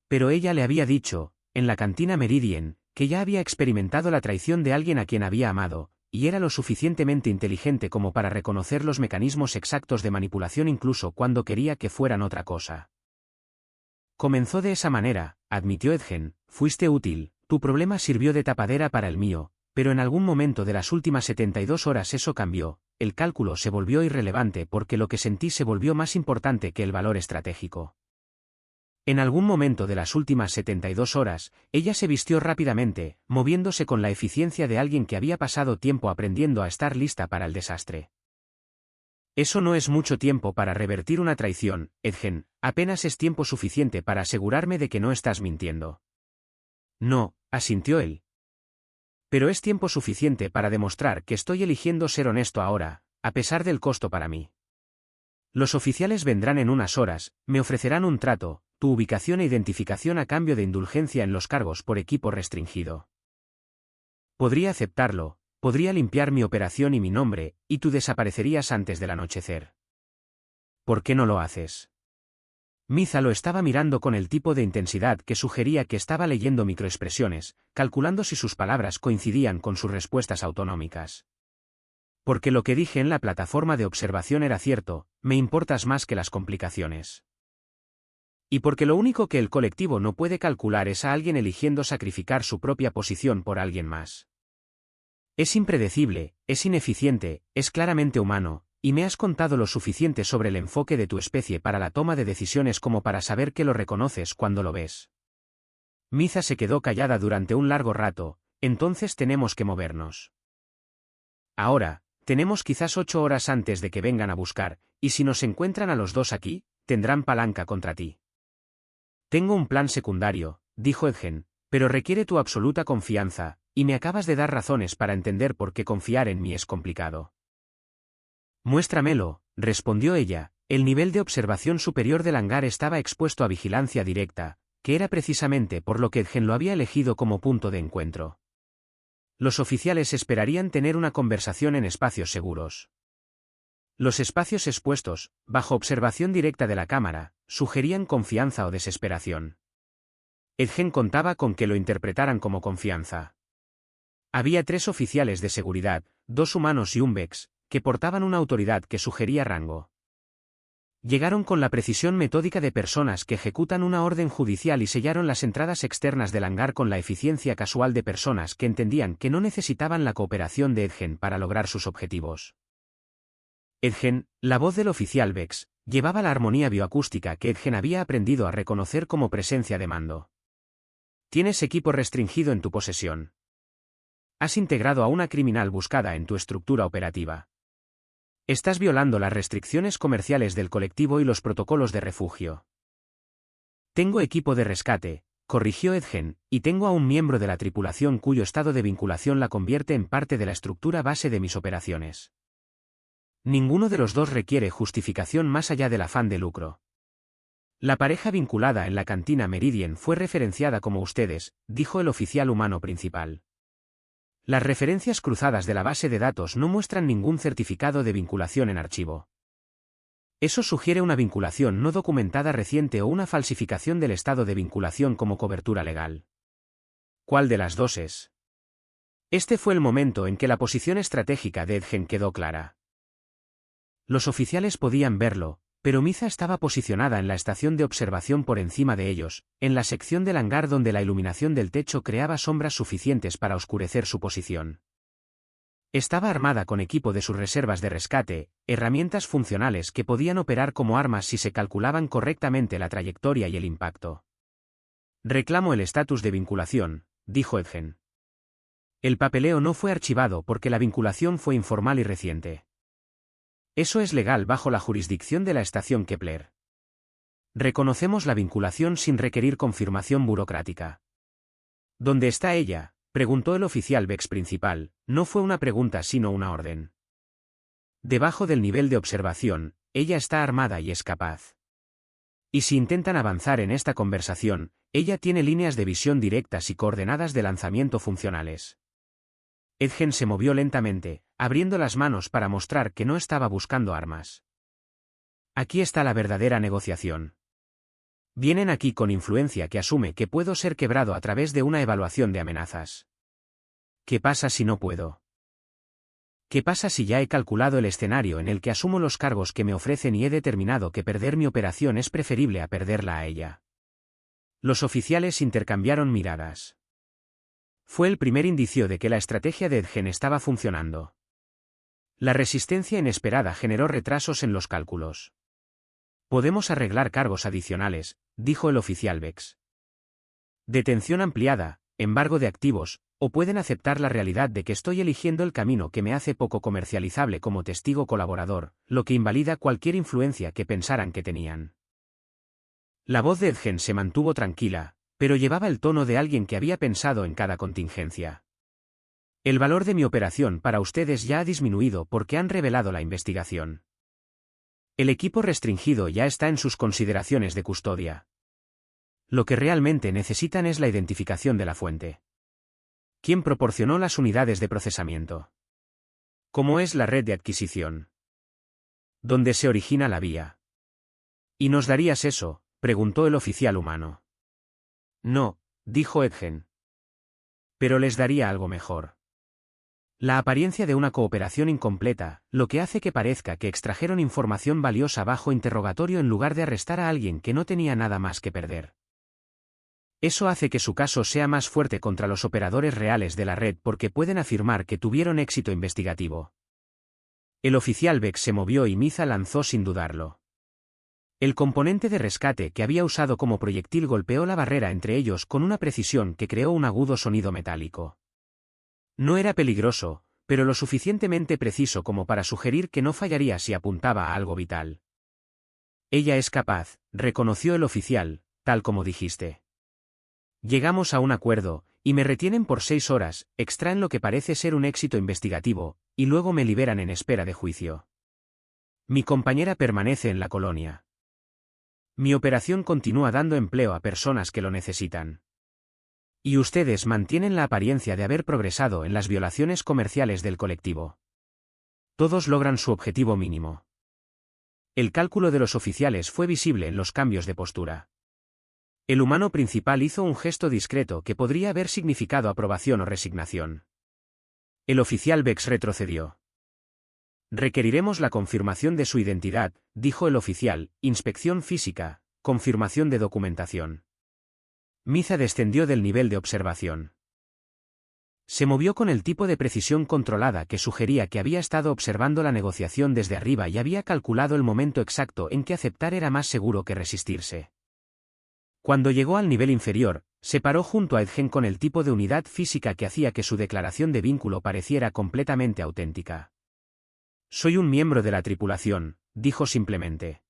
Pero ella le había dicho, en la cantina Meridian, que ya había experimentado la traición de alguien a quien había amado, y era lo suficientemente inteligente como para reconocer los mecanismos exactos de manipulación incluso cuando quería que fueran otra cosa. Comenzó de esa manera, admitió Edgen, fuiste útil, tu problema sirvió de tapadera para el mío, pero en algún momento de las últimas 72 horas eso cambió, el cálculo se volvió irrelevante porque lo que sentí se volvió más importante que el valor estratégico. En algún momento de las últimas 72 horas, ella se vistió rápidamente, moviéndose con la eficiencia de alguien que había pasado tiempo aprendiendo a estar lista para el desastre. Eso no es mucho tiempo para revertir una traición, Edgen, apenas es tiempo suficiente para asegurarme de que no estás mintiendo. No, asintió él. Pero es tiempo suficiente para demostrar que estoy eligiendo ser honesto ahora, a pesar del costo para mí. Los oficiales vendrán en unas horas, me ofrecerán un trato, tu ubicación e identificación a cambio de indulgencia en los cargos por equipo restringido. Podría aceptarlo, podría limpiar mi operación y mi nombre, y tú desaparecerías antes del anochecer. ¿Por qué no lo haces? Miza lo estaba mirando con el tipo de intensidad que sugería que estaba leyendo microexpresiones, calculando si sus palabras coincidían con sus respuestas autonómicas. Porque lo que dije en la plataforma de observación era cierto, me importas más que las complicaciones. Y porque lo único que el colectivo no puede calcular es a alguien eligiendo sacrificar su propia posición por alguien más. Es impredecible, es ineficiente, es claramente humano, y me has contado lo suficiente sobre el enfoque de tu especie para la toma de decisiones como para saber que lo reconoces cuando lo ves. Miza se quedó callada durante un largo rato, entonces tenemos que movernos. Ahora, tenemos quizás 8 horas antes de que vengan a buscar, y si nos encuentran a los dos aquí, tendrán palanca contra ti. Tengo un plan secundario, dijo Edgen, pero requiere tu absoluta confianza, y me acabas de dar razones para entender por qué confiar en mí es complicado. Muéstramelo, respondió ella, el nivel de observación superior del hangar estaba expuesto a vigilancia directa, que era precisamente por lo que Edgen lo había elegido como punto de encuentro. Los oficiales esperarían tener una conversación en espacios seguros. Los espacios expuestos, bajo observación directa de la cámara, sugerían confianza o desesperación. Edgen contaba con que lo interpretaran como confianza. Había 3 oficiales de seguridad, 2 humanos y un Vex, que portaban una autoridad que sugería rango. Llegaron con la precisión metódica de personas que ejecutan una orden judicial y sellaron las entradas externas del hangar con la eficiencia casual de personas que entendían que no necesitaban la cooperación de Edgen para lograr sus objetivos. Edgen, la voz del oficial Vex, llevaba la armonía bioacústica que Edgen había aprendido a reconocer como presencia de mando. Tienes equipo restringido en tu posesión. Has integrado a una criminal buscada en tu estructura operativa. Estás violando las restricciones comerciales del colectivo y los protocolos de refugio. Tengo equipo de rescate, corrigió Edgen, y tengo a un miembro de la tripulación cuyo estado de vinculación la convierte en parte de la estructura base de mis operaciones. Ninguno de los dos requiere justificación más allá del afán de lucro. La pareja vinculada en la cantina Meridian fue referenciada como ustedes, dijo el oficial humano principal. Las referencias cruzadas de la base de datos no muestran ningún certificado de vinculación en archivo. Eso sugiere una vinculación no documentada reciente o una falsificación del estado de vinculación como cobertura legal. ¿Cuál de las dos es? Este fue el momento en que la posición estratégica de Edgen quedó clara. Los oficiales podían verlo, pero Miza estaba posicionada en la estación de observación por encima de ellos, en la sección del hangar donde la iluminación del techo creaba sombras suficientes para oscurecer su posición. Estaba armada con equipo de sus reservas de rescate, herramientas funcionales que podían operar como armas si se calculaban correctamente la trayectoria y el impacto. Reclamo el estatus de vinculación, dijo Edgen. El papeleo no fue archivado porque la vinculación fue informal y reciente. Eso es legal bajo la jurisdicción de la estación Kepler. Reconocemos la vinculación sin requerir confirmación burocrática. ¿Dónde está ella?, preguntó el oficial Bex principal. No fue una pregunta sino una orden. Debajo del nivel de observación, ella está armada y es capaz. Y si intentan avanzar en esta conversación, ella tiene líneas de visión directas y coordenadas de lanzamiento funcionales. Edgen se movió lentamente, abriendo las manos para mostrar que no estaba buscando armas. Aquí está la verdadera negociación. Vienen aquí con influencia que asume que puedo ser quebrado a través de una evaluación de amenazas. ¿Qué pasa si no puedo? ¿Qué pasa si ya he calculado el escenario en el que asumo los cargos que me ofrecen y he determinado que perder mi operación es preferible a perderla a ella? Los oficiales intercambiaron miradas. Fue el primer indicio de que la estrategia de Edgen estaba funcionando. La resistencia inesperada generó retrasos en los cálculos. Podemos arreglar cargos adicionales, dijo el oficial Bex. Detención ampliada, embargo de activos, o pueden aceptar la realidad de que estoy eligiendo el camino que me hace poco comercializable como testigo colaborador, lo que invalida cualquier influencia que pensaran que tenían. La voz de Edgen se mantuvo tranquila, pero llevaba el tono de alguien que había pensado en cada contingencia. El valor de mi operación para ustedes ya ha disminuido porque han revelado la investigación. El equipo restringido ya está en sus consideraciones de custodia. Lo que realmente necesitan es la identificación de la fuente. ¿Quién proporcionó las unidades de procesamiento? ¿Cómo es la red de adquisición? ¿Dónde se origina la vía? ¿Y nos darías eso?, preguntó el oficial humano. No, dijo Edgen. Pero les daría algo mejor. La apariencia de una cooperación incompleta, lo que hace que parezca que extrajeron información valiosa bajo interrogatorio en lugar de arrestar a alguien que no tenía nada más que perder. Eso hace que su caso sea más fuerte contra los operadores reales de la red porque pueden afirmar que tuvieron éxito investigativo. El oficial Beck se movió y Miza lanzó sin dudarlo. El componente de rescate que había usado como proyectil golpeó la barrera entre ellos con una precisión que creó un agudo sonido metálico. No era peligroso, pero lo suficientemente preciso como para sugerir que no fallaría si apuntaba a algo vital. Ella es capaz, reconoció el oficial, tal como dijiste. Llegamos a un acuerdo, y me retienen por 6 horas, extraen lo que parece ser un éxito investigativo, y luego me liberan en espera de juicio. Mi compañera permanece en la colonia. Mi operación continúa dando empleo a personas que lo necesitan. Y ustedes mantienen la apariencia de haber progresado en las violaciones comerciales del colectivo. Todos logran su objetivo mínimo. El cálculo de los oficiales fue visible en los cambios de postura. El humano principal hizo un gesto discreto que podría haber significado aprobación o resignación. El oficial Bex retrocedió. Requeriremos la confirmación de su identidad, dijo el oficial, inspección física, confirmación de documentación. Miza descendió del nivel de observación. Se movió con el tipo de precisión controlada que sugería que había estado observando la negociación desde arriba y había calculado el momento exacto en que aceptar era más seguro que resistirse. Cuando llegó al nivel inferior, se paró junto a Edgen con el tipo de unidad física que hacía que su declaración de vínculo pareciera completamente auténtica. Soy un miembro de la tripulación, dijo simplemente.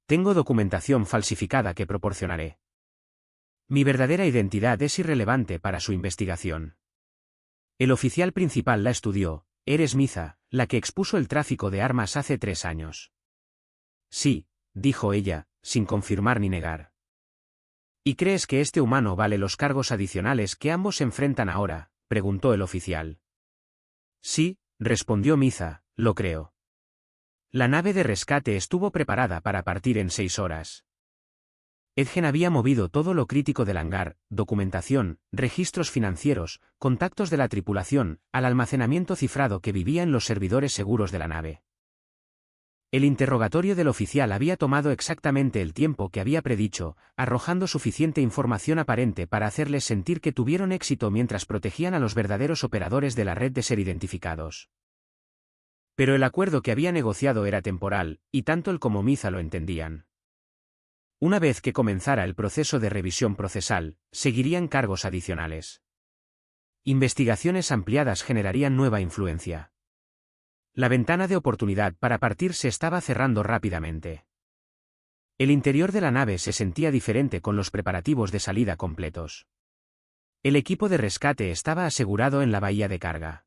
Tengo documentación falsificada que proporcionaré. Mi verdadera identidad es irrelevante para su investigación. El oficial principal la estudió. Eres Miza, la que expuso el tráfico de armas hace 3 años. Sí, dijo ella, sin confirmar ni negar. ¿Y crees que este humano vale los cargos adicionales que ambos enfrentan ahora?, preguntó el oficial. Sí, respondió Miza, lo creo. La nave de rescate estuvo preparada para partir en 6 horas. Edgen había movido todo lo crítico del hangar, documentación, registros financieros, contactos de la tripulación, al almacenamiento cifrado que vivía en los servidores seguros de la nave. El interrogatorio del oficial había tomado exactamente el tiempo que había predicho, arrojando suficiente información aparente para hacerles sentir que tuvieron éxito mientras protegían a los verdaderos operadores de la red de ser identificados. Pero el acuerdo que había negociado era temporal, y tanto él como Miza lo entendían. Una vez que comenzara el proceso de revisión procesal, seguirían cargos adicionales. Investigaciones ampliadas generarían nueva influencia. La ventana de oportunidad para partir se estaba cerrando rápidamente. El interior de la nave se sentía diferente con los preparativos de salida completos. El equipo de rescate estaba asegurado en la bahía de carga.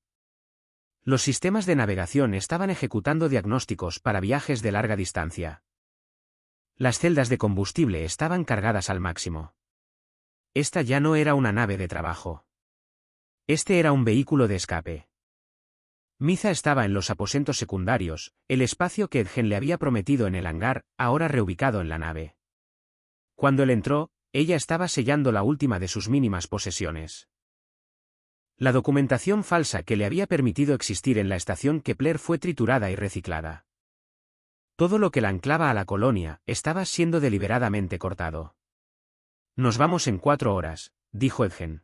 Los sistemas de navegación estaban ejecutando diagnósticos para viajes de larga distancia. Las celdas de combustible estaban cargadas al máximo. Esta ya no era una nave de trabajo. Este era un vehículo de escape. Miza estaba en los aposentos secundarios, el espacio que Edgen le había prometido en el hangar, ahora reubicado en la nave. Cuando él entró, ella estaba sellando la última de sus mínimas posesiones. La documentación falsa que le había permitido existir en la estación Kepler fue triturada y reciclada. Todo lo que la anclaba a la colonia estaba siendo deliberadamente cortado. Nos vamos en 4 horas, dijo Edgen.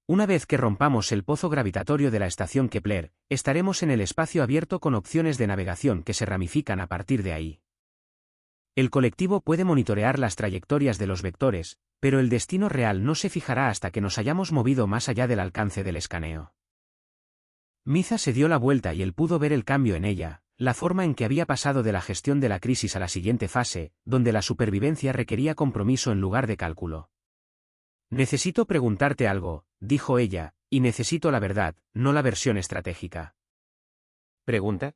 Una vez que rompamos el pozo gravitatorio de la estación Kepler, estaremos en el espacio abierto con opciones de navegación que se ramifican a partir de ahí. El colectivo puede monitorear las trayectorias de los vectores, pero el destino real no se fijará hasta que nos hayamos movido más allá del alcance del escaneo. Miza se dio la vuelta y él pudo ver el cambio en ella, la forma en que había pasado de la gestión de la crisis a la siguiente fase, donde la supervivencia requería compromiso en lugar de cálculo. Necesito preguntarte algo, dijo ella, y necesito la verdad, no la versión estratégica. ¿Pregunta?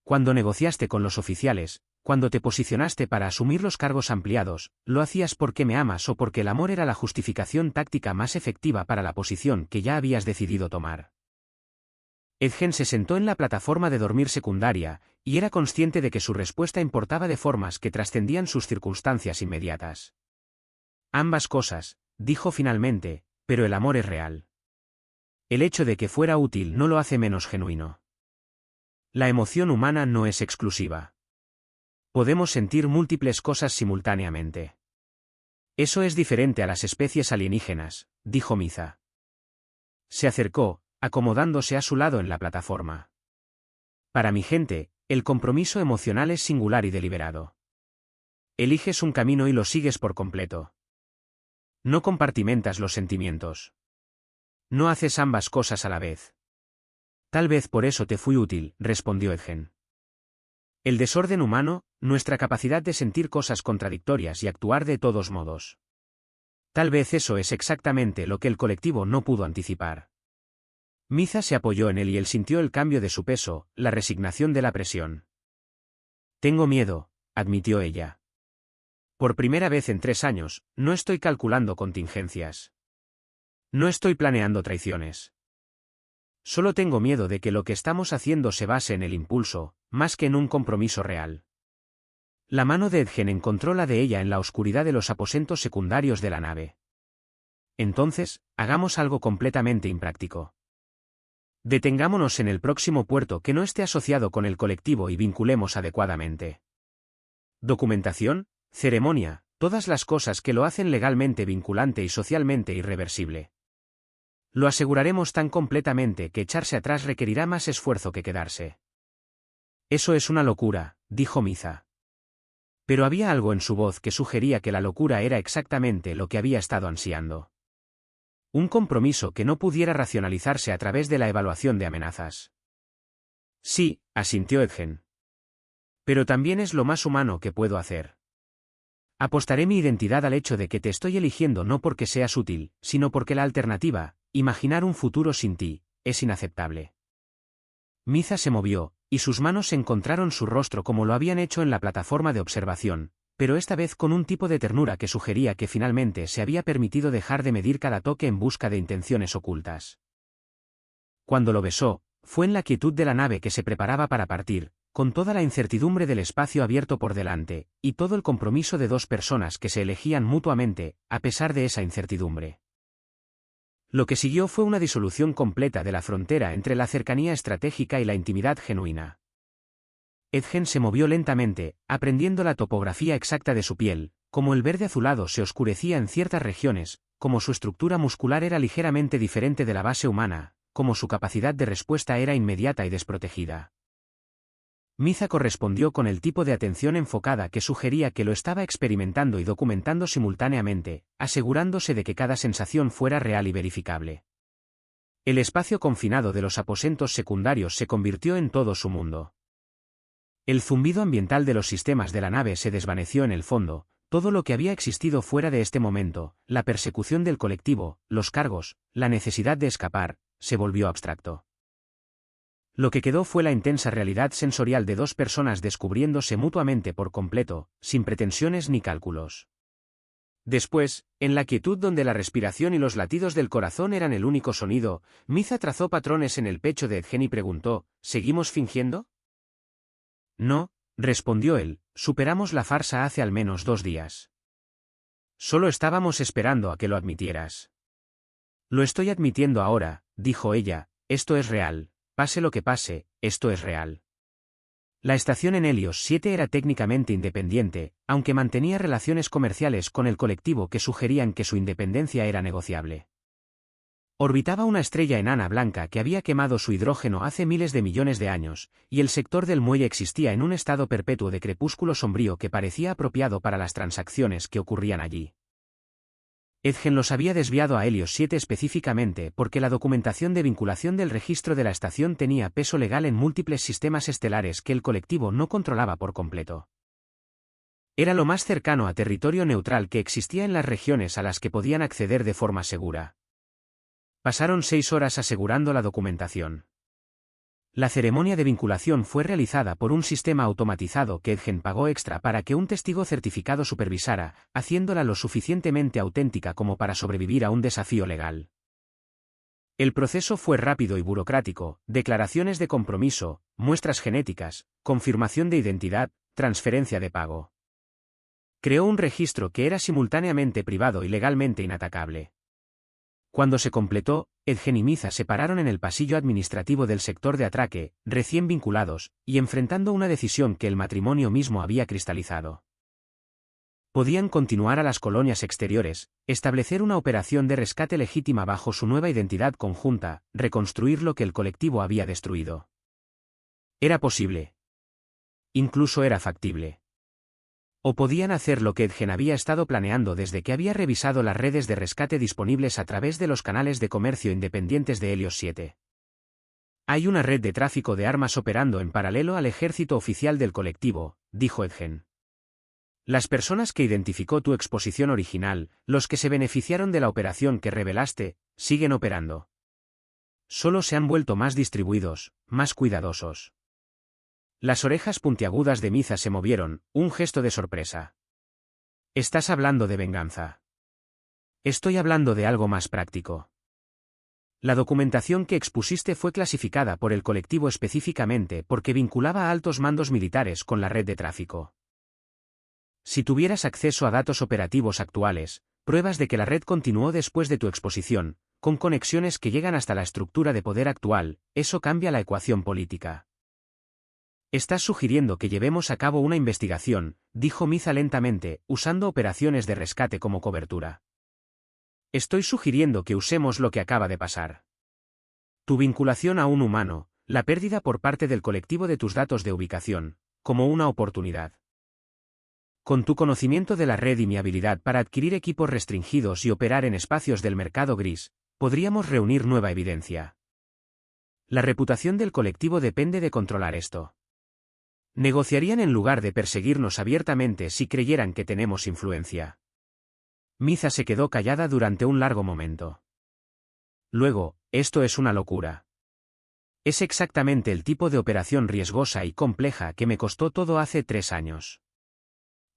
Cuando negociaste con los oficiales, cuando te posicionaste para asumir los cargos ampliados, ¿lo hacías porque me amas o porque el amor era la justificación táctica más efectiva para la posición que ya habías decidido tomar? Edgen se sentó en la plataforma de dormir secundaria, y era consciente de que su respuesta importaba de formas que trascendían sus circunstancias inmediatas. Ambas cosas, dijo finalmente, pero el amor es real. El hecho de que fuera útil no lo hace menos genuino. La emoción humana no es exclusiva. Podemos sentir múltiples cosas simultáneamente. Eso es diferente a las especies alienígenas, dijo Miza. Se acercó, acomodándose a su lado en la plataforma. Para mi gente, el compromiso emocional es singular y deliberado. Eliges un camino y lo sigues por completo. No compartimentas los sentimientos. No haces ambas cosas a la vez. Tal vez por eso te fui útil, respondió Edgen. El desorden humano, nuestra capacidad de sentir cosas contradictorias y actuar de todos modos. Tal vez eso es exactamente lo que el colectivo no pudo anticipar. Miza se apoyó en él y él sintió el cambio de su peso, la resignación de la presión. Tengo miedo, admitió ella. Por primera vez en 3 años, no estoy calculando contingencias. No estoy planeando traiciones. Solo tengo miedo de que lo que estamos haciendo se base en el impulso, más que en un compromiso real. La mano de Edgen encontró la de ella en la oscuridad de los aposentos secundarios de la nave. Entonces, hagamos algo completamente impráctico. Detengámonos en el próximo puerto que no esté asociado con el colectivo y vinculemos adecuadamente. Documentación, ceremonia, todas las cosas que lo hacen legalmente vinculante y socialmente irreversible. Lo aseguraremos tan completamente que echarse atrás requerirá más esfuerzo que quedarse. Eso es una locura, dijo Miza. Pero había algo en su voz que sugería que la locura era exactamente lo que había estado ansiando. Un compromiso que no pudiera racionalizarse a través de la evaluación de amenazas. Sí, asintió Edgen. Pero también es lo más humano que puedo hacer. Apostaré mi identidad al hecho de que te estoy eligiendo no porque seas útil, sino porque la alternativa, imaginar un futuro sin ti, es inaceptable. Miza se movió, y sus manos encontraron su rostro como lo habían hecho en la plataforma de observación, pero esta vez con un tipo de ternura que sugería que finalmente se había permitido dejar de medir cada toque en busca de intenciones ocultas. Cuando lo besó, fue en la quietud de la nave que se preparaba para partir, con toda la incertidumbre del espacio abierto por delante, y todo el compromiso de 2 personas que se elegían mutuamente, a pesar de esa incertidumbre. Lo que siguió fue una disolución completa de la frontera entre la cercanía estratégica y la intimidad genuina. Edgen se movió lentamente, aprendiendo la topografía exacta de su piel, como el verde azulado se oscurecía en ciertas regiones, como su estructura muscular era ligeramente diferente de la base humana, como su capacidad de respuesta era inmediata y desprotegida. Miza correspondió con el tipo de atención enfocada que sugería que lo estaba experimentando y documentando simultáneamente, asegurándose de que cada sensación fuera real y verificable. El espacio confinado de los aposentos secundarios se convirtió en todo su mundo. El zumbido ambiental de los sistemas de la nave se desvaneció en el fondo, todo lo que había existido fuera de este momento, la persecución del colectivo, los cargos, la necesidad de escapar, se volvió abstracto. Lo que quedó fue la intensa realidad sensorial de dos personas descubriéndose mutuamente por completo, sin pretensiones ni cálculos. Después, en la quietud donde la respiración y los latidos del corazón eran el único sonido, Miza trazó patrones en el pecho de Edgen y preguntó, ¿seguimos fingiendo? No, respondió él, superamos la farsa hace al menos 2 días. Solo estábamos esperando a que lo admitieras. Lo estoy admitiendo ahora, dijo ella, esto es real, pase lo que pase, esto es real. La estación en Helios 7 era técnicamente independiente, aunque mantenía relaciones comerciales con el colectivo que sugerían que su independencia era negociable. Orbitaba una estrella enana blanca que había quemado su hidrógeno hace miles de millones de años, y el sector del muelle existía en un estado perpetuo de crepúsculo sombrío que parecía apropiado para las transacciones que ocurrían allí. Edgen los había desviado a Helios 7 específicamente porque la documentación de vinculación del registro de la estación tenía peso legal en múltiples sistemas estelares que el colectivo no controlaba por completo. Era lo más cercano a territorio neutral que existía en las regiones a las que podían acceder de forma segura. Pasaron 6 horas asegurando la documentación. La ceremonia de vinculación fue realizada por un sistema automatizado que Edgen pagó extra para que un testigo certificado supervisara, haciéndola lo suficientemente auténtica como para sobrevivir a un desafío legal. El proceso fue rápido y burocrático, declaraciones de compromiso, muestras genéticas, confirmación de identidad, transferencia de pago. Creó un registro que era simultáneamente privado y legalmente inatacable. Cuando se completó, Edgen y Miza se pararon en el pasillo administrativo del sector de atraque, recién vinculados, y enfrentando una decisión que el matrimonio mismo había cristalizado. Podían continuar a las colonias exteriores, establecer una operación de rescate legítima bajo su nueva identidad conjunta, reconstruir lo que el colectivo había destruido. Era posible. Incluso era factible. O podían hacer lo que Edgen había estado planeando desde que había revisado las redes de rescate disponibles a través de los canales de comercio independientes de Helios 7. Hay una red de tráfico de armas operando en paralelo al ejército oficial del colectivo, dijo Edgen. Las personas que identificó tu exposición original, los que se beneficiaron de la operación que revelaste, siguen operando. Solo se han vuelto más distribuidos, más cuidadosos. Las orejas puntiagudas de Miza se movieron, un gesto de sorpresa. Estás hablando de venganza. Estoy hablando de algo más práctico. La documentación que expusiste fue clasificada por el colectivo específicamente porque vinculaba a altos mandos militares con la red de tráfico. Si tuvieras acceso a datos operativos actuales, pruebas de que la red continuó después de tu exposición, con conexiones que llegan hasta la estructura de poder actual, eso cambia la ecuación política. Estás sugiriendo que llevemos a cabo una investigación, dijo Miza lentamente, usando operaciones de rescate como cobertura. Estoy sugiriendo que usemos lo que acaba de pasar. Tu vinculación a un humano, la pérdida por parte del colectivo de tus datos de ubicación, como una oportunidad. Con tu conocimiento de la red y mi habilidad para adquirir equipos restringidos y operar en espacios del mercado gris, podríamos reunir nueva evidencia. La reputación del colectivo depende de controlar esto. Negociarían en lugar de perseguirnos abiertamente si creyeran que tenemos influencia. Miza se quedó callada durante un largo momento. Luego, esto es una locura. Es exactamente el tipo de operación riesgosa y compleja que me costó todo hace 3 años.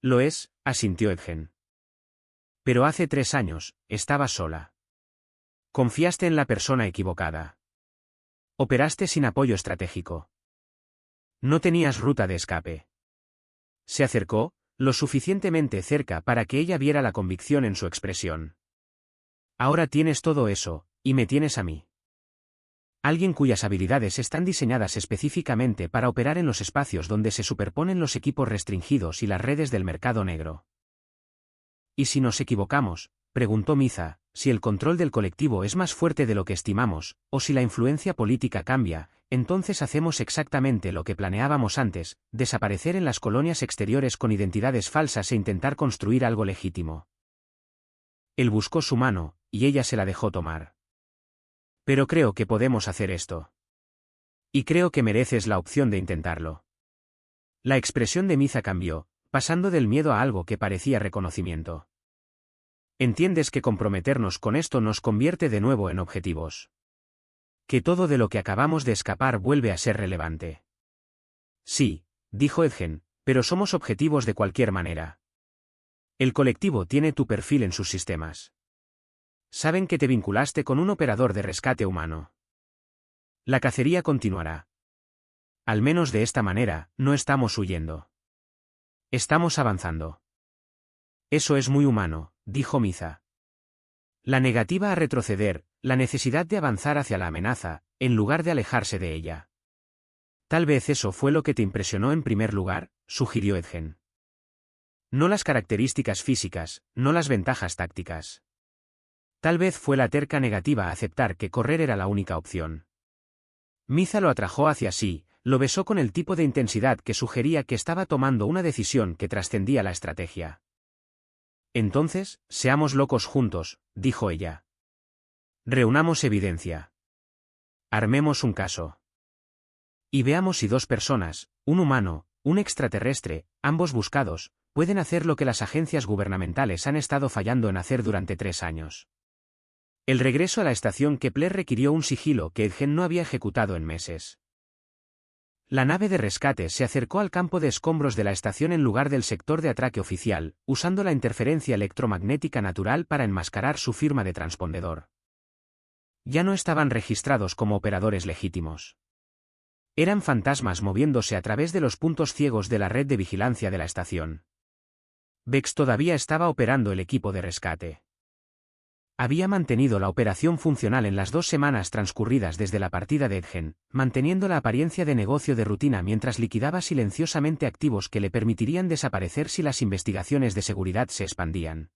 Lo es, asintió Edgen. Pero hace 3 años, estaba sola. Confiaste en la persona equivocada. Operaste sin apoyo estratégico. No tenías ruta de escape. Se acercó, lo suficientemente cerca para que ella viera la convicción en su expresión. Ahora tienes todo eso, y me tienes a mí. Alguien cuyas habilidades están diseñadas específicamente para operar en los espacios donde se superponen los equipos restringidos y las redes del mercado negro. ¿Y si nos equivocamos?, preguntó Miza, si el control del colectivo es más fuerte de lo que estimamos, o si la influencia política cambia, entonces hacemos exactamente lo que planeábamos antes, desaparecer en las colonias exteriores con identidades falsas e intentar construir algo legítimo. Él buscó su mano, y ella se la dejó tomar. Pero creo que podemos hacer esto. Y creo que mereces la opción de intentarlo. La expresión de Miza cambió, pasando del miedo a algo que parecía reconocimiento. Entiendes que comprometernos con esto nos convierte de nuevo en objetivos. Que todo de lo que acabamos de escapar vuelve a ser relevante. Sí, dijo Edgen, pero somos objetivos de cualquier manera. El colectivo tiene tu perfil en sus sistemas. Saben que te vinculaste con un operador de rescate humano. La cacería continuará. Al menos de esta manera, no estamos huyendo. Estamos avanzando. Eso es muy humano, dijo Miza. La negativa a retroceder, la necesidad de avanzar hacia la amenaza, en lugar de alejarse de ella. Tal vez eso fue lo que te impresionó en primer lugar, sugirió Edgen. No las características físicas, no las ventajas tácticas. Tal vez fue la terca negativa a aceptar que correr era la única opción. Miza lo atrajo hacia sí, lo besó con el tipo de intensidad que sugería que estaba tomando una decisión que trascendía la estrategia. Entonces, seamos locos juntos, dijo ella. Reunamos evidencia. Armemos un caso. Y veamos si dos personas, un humano, un extraterrestre, ambos buscados, pueden hacer lo que las agencias gubernamentales han estado fallando en hacer durante 3 años. El regreso a la estación Kepler requirió un sigilo que Edgen no había ejecutado en meses. La nave de rescate se acercó al campo de escombros de la estación en lugar del sector de atraque oficial, usando la interferencia electromagnética natural para enmascarar su firma de transpondedor. Ya no estaban registrados como operadores legítimos. Eran fantasmas moviéndose a través de los puntos ciegos de la red de vigilancia de la estación. Bex todavía estaba operando el equipo de rescate. Había mantenido la operación funcional en las 2 semanas transcurridas desde la partida de Edgen, manteniendo la apariencia de negocio de rutina mientras liquidaba silenciosamente activos que le permitirían desaparecer si las investigaciones de seguridad se expandían.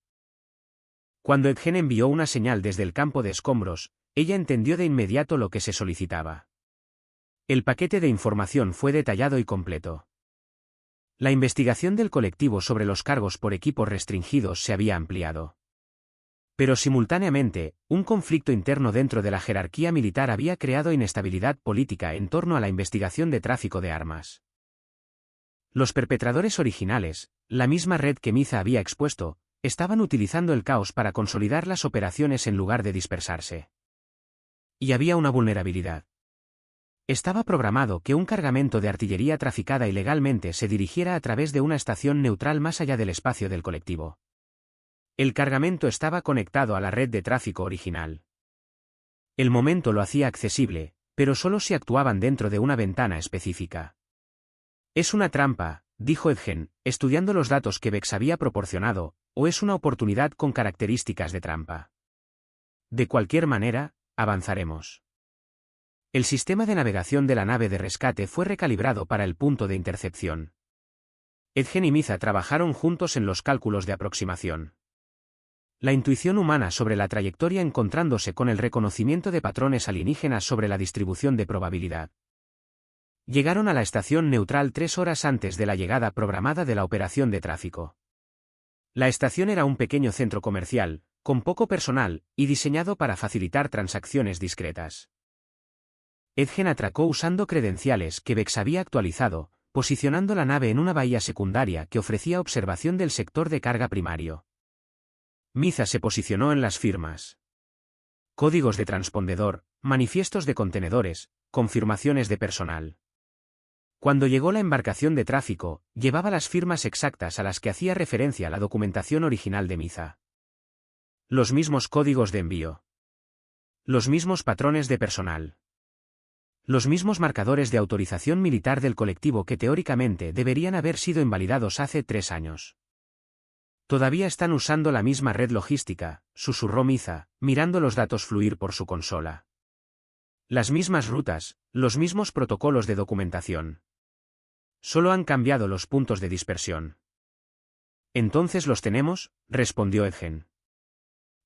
Cuando Edgen envió una señal desde el campo de escombros, ella entendió de inmediato lo que se solicitaba. El paquete de información fue detallado y completo. La investigación del colectivo sobre los cargos por equipos restringidos se había ampliado. Pero simultáneamente, un conflicto interno dentro de la jerarquía militar había creado inestabilidad política en torno a la investigación de tráfico de armas. Los perpetradores originales, la misma red que Miza había expuesto, estaban utilizando el caos para consolidar las operaciones en lugar de dispersarse. Y había una vulnerabilidad. Estaba programado que un cargamento de artillería traficada ilegalmente se dirigiera a través de una estación neutral más allá del espacio del colectivo. El cargamento estaba conectado a la red de tráfico original. El momento lo hacía accesible, pero solo si actuaban dentro de una ventana específica. Es una trampa, dijo Edgen, estudiando los datos que Bex había proporcionado, o es una oportunidad con características de trampa. De cualquier manera, avanzaremos. El sistema de navegación de la nave de rescate fue recalibrado para el punto de intercepción. Edgen y Miza trabajaron juntos en los cálculos de aproximación. La intuición humana sobre la trayectoria encontrándose con el reconocimiento de patrones alienígenas sobre la distribución de probabilidad. Llegaron a la estación neutral 3 horas antes de la llegada programada de la operación de tráfico. La estación era un pequeño centro comercial, con poco personal, y diseñado para facilitar transacciones discretas. Edgen atracó usando credenciales que Bex había actualizado, posicionando la nave en una bahía secundaria que ofrecía observación del sector de carga primario. Miza se posicionó en las firmas. Códigos de transpondedor, manifiestos de contenedores, confirmaciones de personal. Cuando llegó la embarcación de tráfico, llevaba las firmas exactas a las que hacía referencia la documentación original de Miza. Los mismos códigos de envío. Los mismos patrones de personal. Los mismos marcadores de autorización militar del colectivo que teóricamente deberían haber sido invalidados hace 3 años. Todavía están usando la misma red logística, susurró Miza, mirando los datos fluir por su consola. Las mismas rutas, los mismos protocolos de documentación. Solo han cambiado los puntos de dispersión. Entonces los tenemos, respondió Edgen.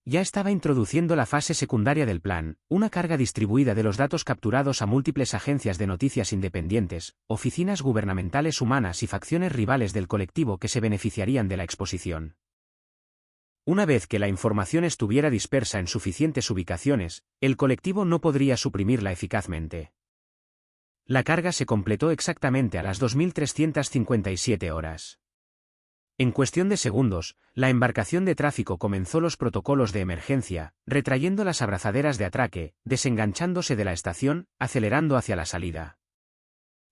Ya estaba introduciendo la fase secundaria del plan, una carga distribuida de los datos capturados a múltiples agencias de noticias independientes, oficinas gubernamentales humanas y facciones rivales del colectivo que se beneficiarían de la exposición. Una vez que la información estuviera dispersa en suficientes ubicaciones, el colectivo no podría suprimirla eficazmente. La carga se completó exactamente a las 2357 horas. En cuestión de segundos, la embarcación de tráfico comenzó los protocolos de emergencia, retrayendo las abrazaderas de atraque, desenganchándose de la estación, acelerando hacia la salida.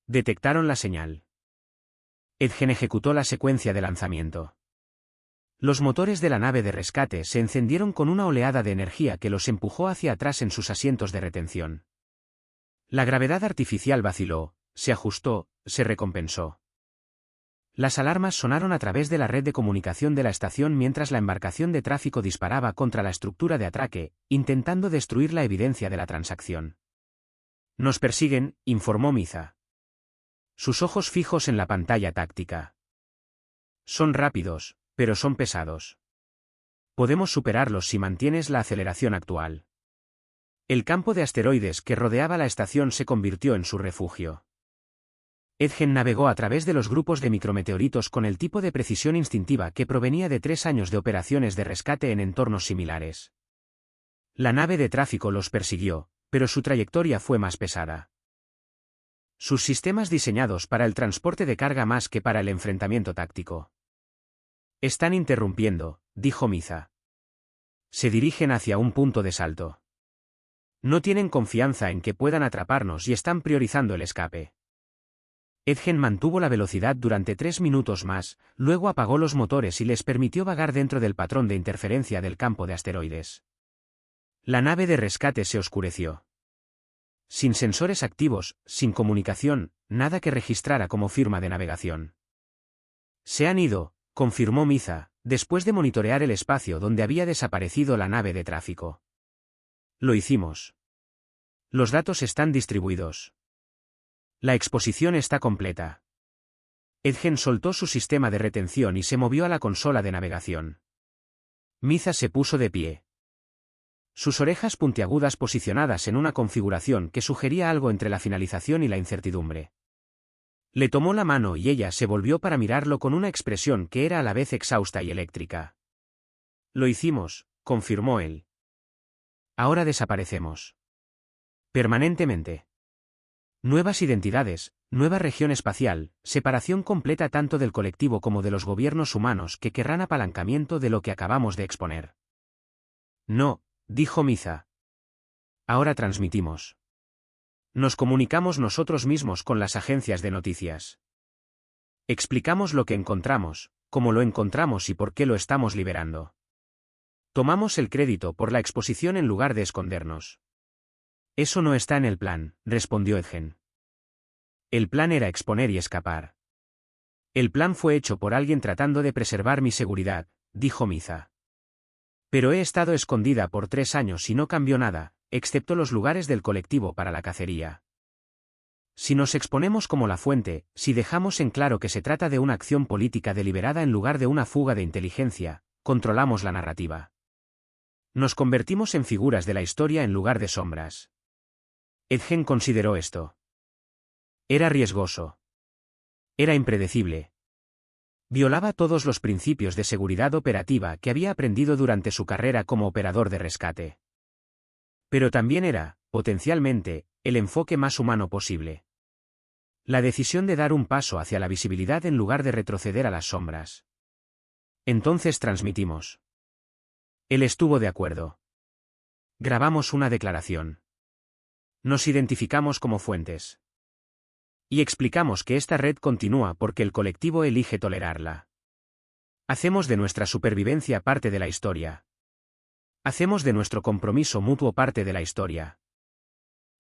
Detectaron la señal. Edgen ejecutó la secuencia de lanzamiento. Los motores de la nave de rescate se encendieron con una oleada de energía que los empujó hacia atrás en sus asientos de retención. La gravedad artificial vaciló, se ajustó, se recompensó. Las alarmas sonaron a través de la red de comunicación de la estación mientras la embarcación de tráfico disparaba contra la estructura de atraque, intentando destruir la evidencia de la transacción. «Nos persiguen», informó Miza. Sus ojos fijos en la pantalla táctica. «Son rápidos, pero son pesados. Podemos superarlos si mantienes la aceleración actual». El campo de asteroides que rodeaba la estación se convirtió en su refugio. Edgen navegó a través de los grupos de micrometeoritos con el tipo de precisión instintiva que provenía de 3 años de operaciones de rescate en entornos similares. La nave de tráfico los persiguió, pero su trayectoria fue más pesada. Sus sistemas diseñados para el transporte de carga más que para el enfrentamiento táctico. «Están interrumpiendo», dijo Miza. «Se dirigen hacia un punto de salto. No tienen confianza en que puedan atraparnos y están priorizando el escape». Edgen mantuvo la velocidad durante 3 minutos más, luego apagó los motores y les permitió vagar dentro del patrón de interferencia del campo de asteroides. La nave de rescate se oscureció. Sin sensores activos, sin comunicación, nada que registrara como firma de navegación. «Se han ido», confirmó Miza, después de monitorear el espacio donde había desaparecido la nave de tráfico. «Lo hicimos. Los datos están distribuidos. La exposición está completa». Edgen soltó su sistema de retención y se movió a la consola de navegación. Miza se puso de pie. Sus orejas puntiagudas posicionadas en una configuración que sugería algo entre la finalización y la incertidumbre. Le tomó la mano y ella se volvió para mirarlo con una expresión que era a la vez exhausta y eléctrica. «Lo hicimos», confirmó él. «Ahora desaparecemos. Permanentemente. Nuevas identidades, nueva región espacial, separación completa tanto del colectivo como de los gobiernos humanos que querrán apalancamiento de lo que acabamos de exponer». «No», dijo Miza. «Ahora transmitimos. Nos comunicamos nosotros mismos con las agencias de noticias. Explicamos lo que encontramos, cómo lo encontramos y por qué lo estamos liberando. Tomamos el crédito por la exposición en lugar de escondernos». «Eso no está en el plan», respondió Edgen. «El plan era exponer y escapar. El plan fue hecho por alguien tratando de preservar mi seguridad», dijo Miza. «Pero he estado escondida por 3 años y no cambió nada, excepto los lugares del colectivo para la cacería. Si nos exponemos como la fuente, si dejamos en claro que se trata de una acción política deliberada en lugar de una fuga de inteligencia, controlamos la narrativa. Nos convertimos en figuras de la historia en lugar de sombras». Edgen consideró esto. Era riesgoso. Era impredecible. Violaba todos los principios de seguridad operativa que había aprendido durante su carrera como operador de rescate. Pero también era, potencialmente, el enfoque más humano posible. La decisión de dar un paso hacia la visibilidad en lugar de retroceder a las sombras. Entonces transmitimos. Él estuvo de acuerdo. Grabamos una declaración. Nos identificamos como fuentes. Y explicamos que esta red continúa porque el colectivo elige tolerarla. Hacemos de nuestra supervivencia parte de la historia. Hacemos de nuestro compromiso mutuo parte de la historia.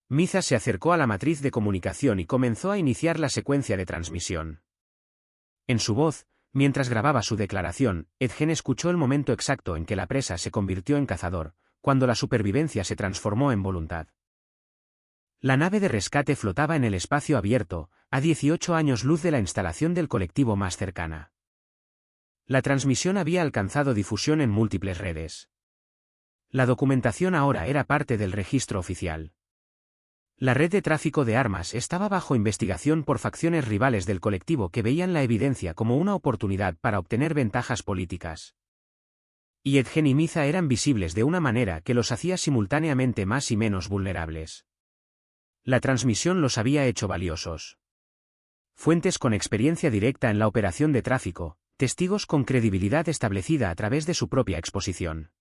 Miza se acercó a la matriz de comunicación y comenzó a iniciar la secuencia de transmisión. En su voz, mientras grababa su declaración, Edgen escuchó el momento exacto en que la presa se convirtió en cazador, cuando la supervivencia se transformó en voluntad. La nave de rescate flotaba en el espacio abierto, a 18 años luz de la instalación del colectivo más cercana. La transmisión había alcanzado difusión en múltiples redes. La documentación ahora era parte del registro oficial. La red de tráfico de armas estaba bajo investigación por facciones rivales del colectivo que veían la evidencia como una oportunidad para obtener ventajas políticas. Y Edgen y Miza eran visibles de una manera que los hacía simultáneamente más y menos vulnerables. La transmisión los había hecho valiosos. Fuentes con experiencia directa en la operación de tráfico, testigos con credibilidad establecida a través de su propia exposición.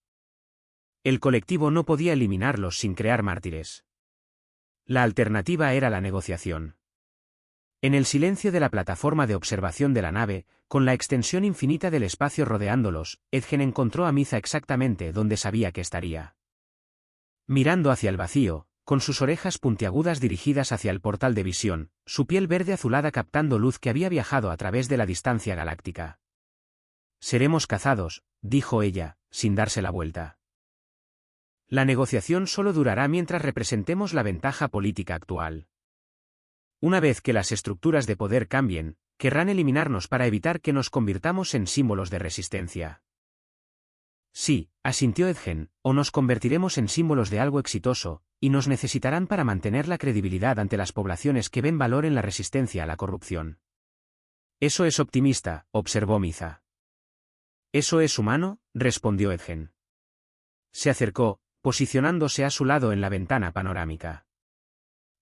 El colectivo no podía eliminarlos sin crear mártires. La alternativa era la negociación. En el silencio de la plataforma de observación de la nave, con la extensión infinita del espacio rodeándolos, Edgen encontró a Miza exactamente donde sabía que estaría. Mirando hacia el vacío, con sus orejas puntiagudas dirigidas hacia el portal de visión, su piel verde azulada captando luz que había viajado a través de la distancia galáctica. «Seremos cazados», dijo ella, sin darse la vuelta. «La negociación solo durará mientras representemos la ventaja política actual. Una vez que las estructuras de poder cambien, querrán eliminarnos para evitar que nos convirtamos en símbolos de resistencia». «Sí», asintió Edgen, «o nos convertiremos en símbolos de algo exitoso, y nos necesitarán para mantener la credibilidad ante las poblaciones que ven valor en la resistencia a la corrupción». «Eso es optimista», observó Miza. «¿Eso es humano?», respondió Edgen. Se acercó, posicionándose a su lado en la ventana panorámica.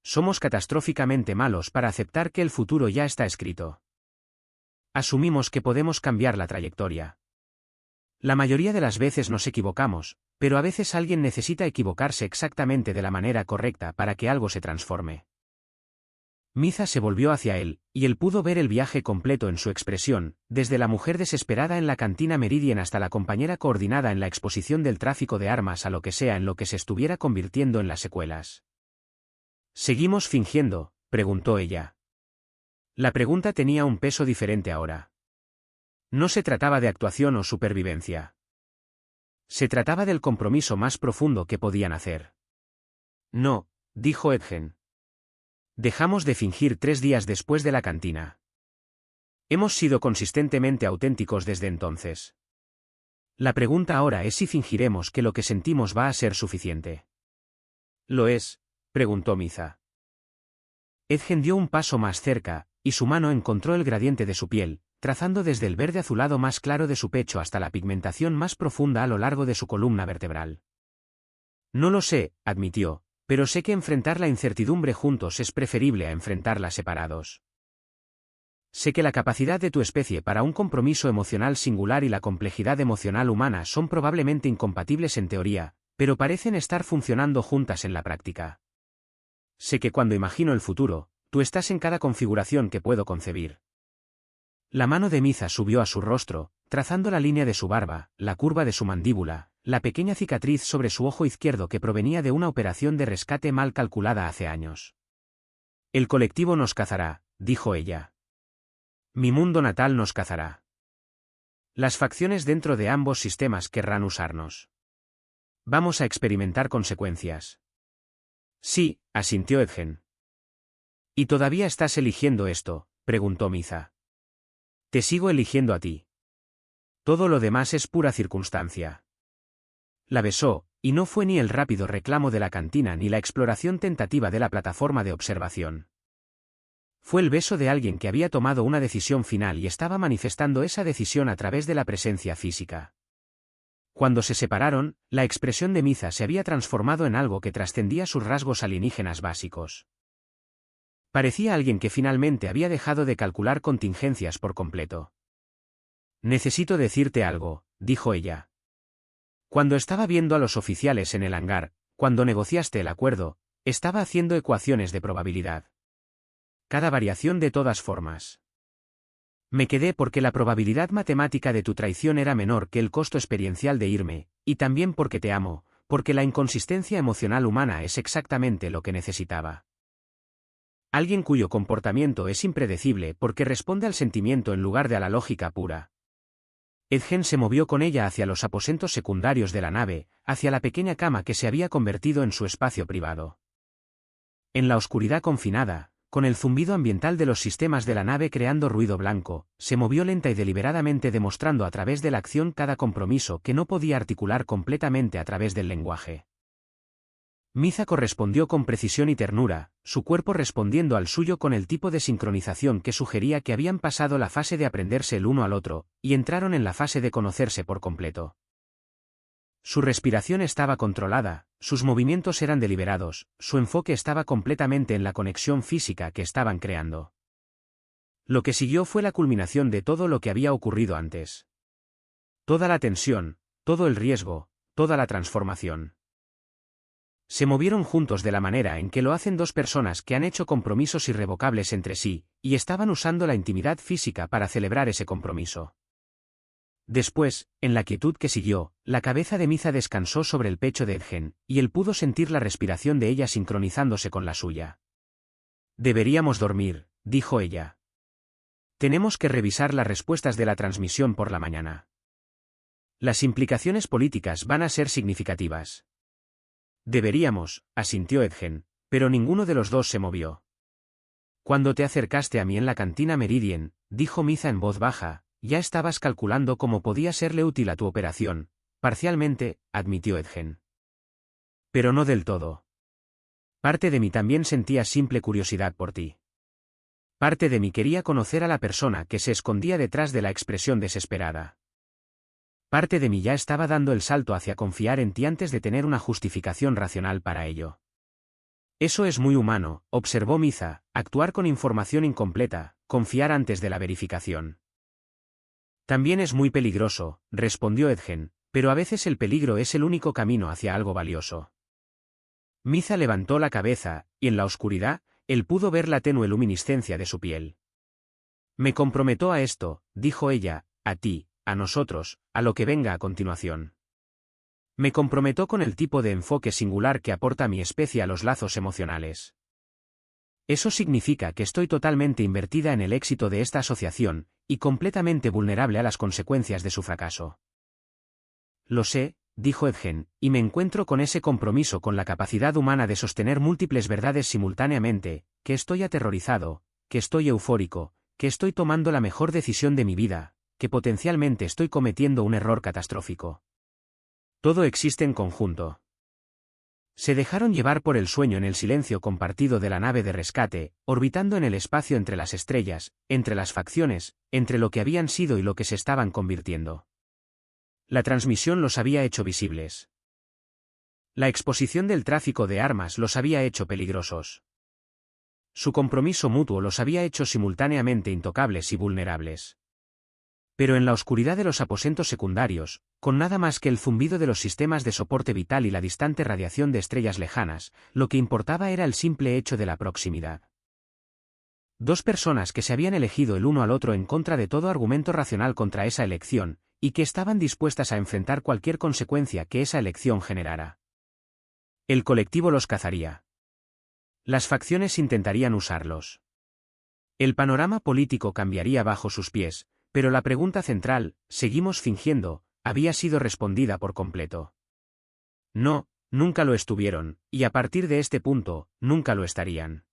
«Somos catastróficamente malos para aceptar que el futuro ya está escrito. Asumimos que podemos cambiar la trayectoria. La mayoría de las veces nos equivocamos, pero a veces alguien necesita equivocarse exactamente de la manera correcta para que algo se transforme». Miza se volvió hacia él, y él pudo ver el viaje completo en su expresión, desde la mujer desesperada en la cantina Meridian hasta la compañera coordinada en la exposición del tráfico de armas a lo que sea en lo que se estuviera convirtiendo en las secuelas. «¿Seguimos fingiendo?», preguntó ella. La pregunta tenía un peso diferente ahora. No se trataba de actuación o supervivencia. Se trataba del compromiso más profundo que podían hacer. «No», dijo Edgen. «Dejamos de fingir 3 días después de la cantina. Hemos sido consistentemente auténticos desde entonces. La pregunta ahora es si fingiremos que lo que sentimos va a ser suficiente». «¿Lo es?», preguntó Miza. Edgen dio un paso más cerca, y su mano encontró el gradiente de su piel, trazando desde el verde azulado más claro de su pecho hasta la pigmentación más profunda a lo largo de su columna vertebral. «No lo sé», admitió, «pero sé que enfrentar la incertidumbre juntos es preferible a enfrentarla separados. Sé que la capacidad de tu especie para un compromiso emocional singular y la complejidad emocional humana son probablemente incompatibles en teoría, pero parecen estar funcionando juntas en la práctica. Sé que cuando imagino el futuro, tú estás en cada configuración que puedo concebir». La mano de Miza subió a su rostro, trazando la línea de su barba, la curva de su mandíbula, la pequeña cicatriz sobre su ojo izquierdo que provenía de una operación de rescate mal calculada hace años. «El colectivo nos cazará», dijo ella. «Mi mundo natal nos cazará. Las facciones dentro de ambos sistemas querrán usarnos. Vamos a experimentar consecuencias». «Sí», asintió Edgen. «¿Y todavía estás eligiendo esto?», preguntó Miza. «Te sigo eligiendo a ti. Todo lo demás es pura circunstancia». La besó, y no fue ni el rápido reclamo de la cantina ni la exploración tentativa de la plataforma de observación. Fue el beso de alguien que había tomado una decisión final y estaba manifestando esa decisión a través de la presencia física. Cuando se separaron, la expresión de Miza se había transformado en algo que trascendía sus rasgos alienígenas básicos. Parecía alguien que finalmente había dejado de calcular contingencias por completo. «Necesito decirte algo», dijo ella. «Cuando estaba viendo a los oficiales en el hangar, cuando negociaste el acuerdo, estaba haciendo ecuaciones de probabilidad. Cada variación de todas formas. Me quedé porque la probabilidad matemática de tu traición era menor que el costo experiencial de irme, y también porque te amo, porque la inconsistencia emocional humana es exactamente lo que necesitaba. Alguien cuyo comportamiento es impredecible porque responde al sentimiento en lugar de a la lógica pura». Edgen se movió con ella hacia los aposentos secundarios de la nave, hacia la pequeña cama que se había convertido en su espacio privado. En la oscuridad confinada, con el zumbido ambiental de los sistemas de la nave creando ruido blanco, se movió lenta y deliberadamente demostrando a través de la acción cada compromiso que no podía articular completamente a través del lenguaje. Miza correspondió con precisión y ternura, su cuerpo respondiendo al suyo con el tipo de sincronización que sugería que habían pasado la fase de aprenderse el uno al otro, y entraron en la fase de conocerse por completo. Su respiración estaba controlada, sus movimientos eran deliberados, su enfoque estaba completamente en la conexión física que estaban creando. Lo que siguió fue la culminación de todo lo que había ocurrido antes. Toda la tensión, todo el riesgo, toda la transformación. Se movieron juntos de la manera en que lo hacen dos personas que han hecho compromisos irrevocables entre sí, y estaban usando la intimidad física para celebrar ese compromiso. Después, en la quietud que siguió, la cabeza de Miza descansó sobre el pecho de Edgen, y él pudo sentir la respiración de ella sincronizándose con la suya. «Deberíamos dormir», dijo ella. «Tenemos que revisar las respuestas de la transmisión por la mañana. Las implicaciones políticas van a ser significativas». «Deberíamos», asintió Edgen, pero ninguno de los dos se movió. «Cuando te acercaste a mí en la cantina Meridien», dijo Miza en voz baja, «ya estabas calculando cómo podía serle útil a tu operación». «Parcialmente», admitió Edgen. «Pero no del todo. Parte de mí también sentía simple curiosidad por ti. Parte de mí quería conocer a la persona que se escondía detrás de la expresión desesperada. Parte de mí ya estaba dando el salto hacia confiar en ti antes de tener una justificación racional para ello». «Eso es muy humano», observó Miza, «actuar con información incompleta, confiar antes de la verificación». «También es muy peligroso», respondió Edgen, «pero a veces el peligro es el único camino hacia algo valioso». Miza levantó la cabeza, y en la oscuridad, él pudo ver la tenue luminiscencia de su piel. «Me comprometo a esto», dijo ella, «a ti, a nosotros, a lo que venga a continuación. Me comprometo con el tipo de enfoque singular que aporta mi especie a los lazos emocionales. Eso significa que estoy totalmente invertida en el éxito de esta asociación, y completamente vulnerable a las consecuencias de su fracaso». «Lo sé», dijo Edgen, «y me encuentro con ese compromiso con la capacidad humana de sostener múltiples verdades simultáneamente, que estoy aterrorizado, que estoy eufórico, que estoy tomando la mejor decisión de mi vida, que potencialmente estoy cometiendo un error catastrófico. Todo existe en conjunto». Se dejaron llevar por el sueño en el silencio compartido de la nave de rescate, orbitando en el espacio entre las estrellas, entre las facciones, entre lo que habían sido y lo que se estaban convirtiendo. La transmisión los había hecho visibles. La exposición del tráfico de armas los había hecho peligrosos. Su compromiso mutuo los había hecho simultáneamente intocables y vulnerables. Pero en la oscuridad de los aposentos secundarios, con nada más que el zumbido de los sistemas de soporte vital y la distante radiación de estrellas lejanas, lo que importaba era el simple hecho de la proximidad. Dos personas que se habían elegido el uno al otro en contra de todo argumento racional contra esa elección, y que estaban dispuestas a enfrentar cualquier consecuencia que esa elección generara. El colectivo los cazaría. Las facciones intentarían usarlos. El panorama político cambiaría bajo sus pies, pero la pregunta central, ¿seguimos fingiendo?, había sido respondida por completo. No, nunca lo estuvieron, y a partir de este punto, nunca lo estarían.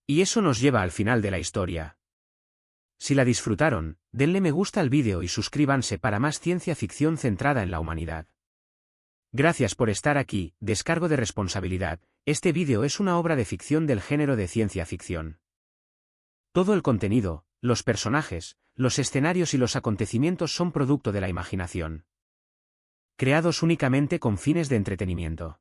Y eso nos lleva al final de la historia. Si la disfrutaron, denle me gusta al vídeo y suscríbanse para más ciencia ficción centrada en la humanidad. Gracias por estar aquí. Descargo de responsabilidad. Este vídeo es una obra de ficción del género de ciencia ficción. Todo el contenido, los personajes, los escenarios y los acontecimientos son producto de la imaginación. Creados únicamente con fines de entretenimiento.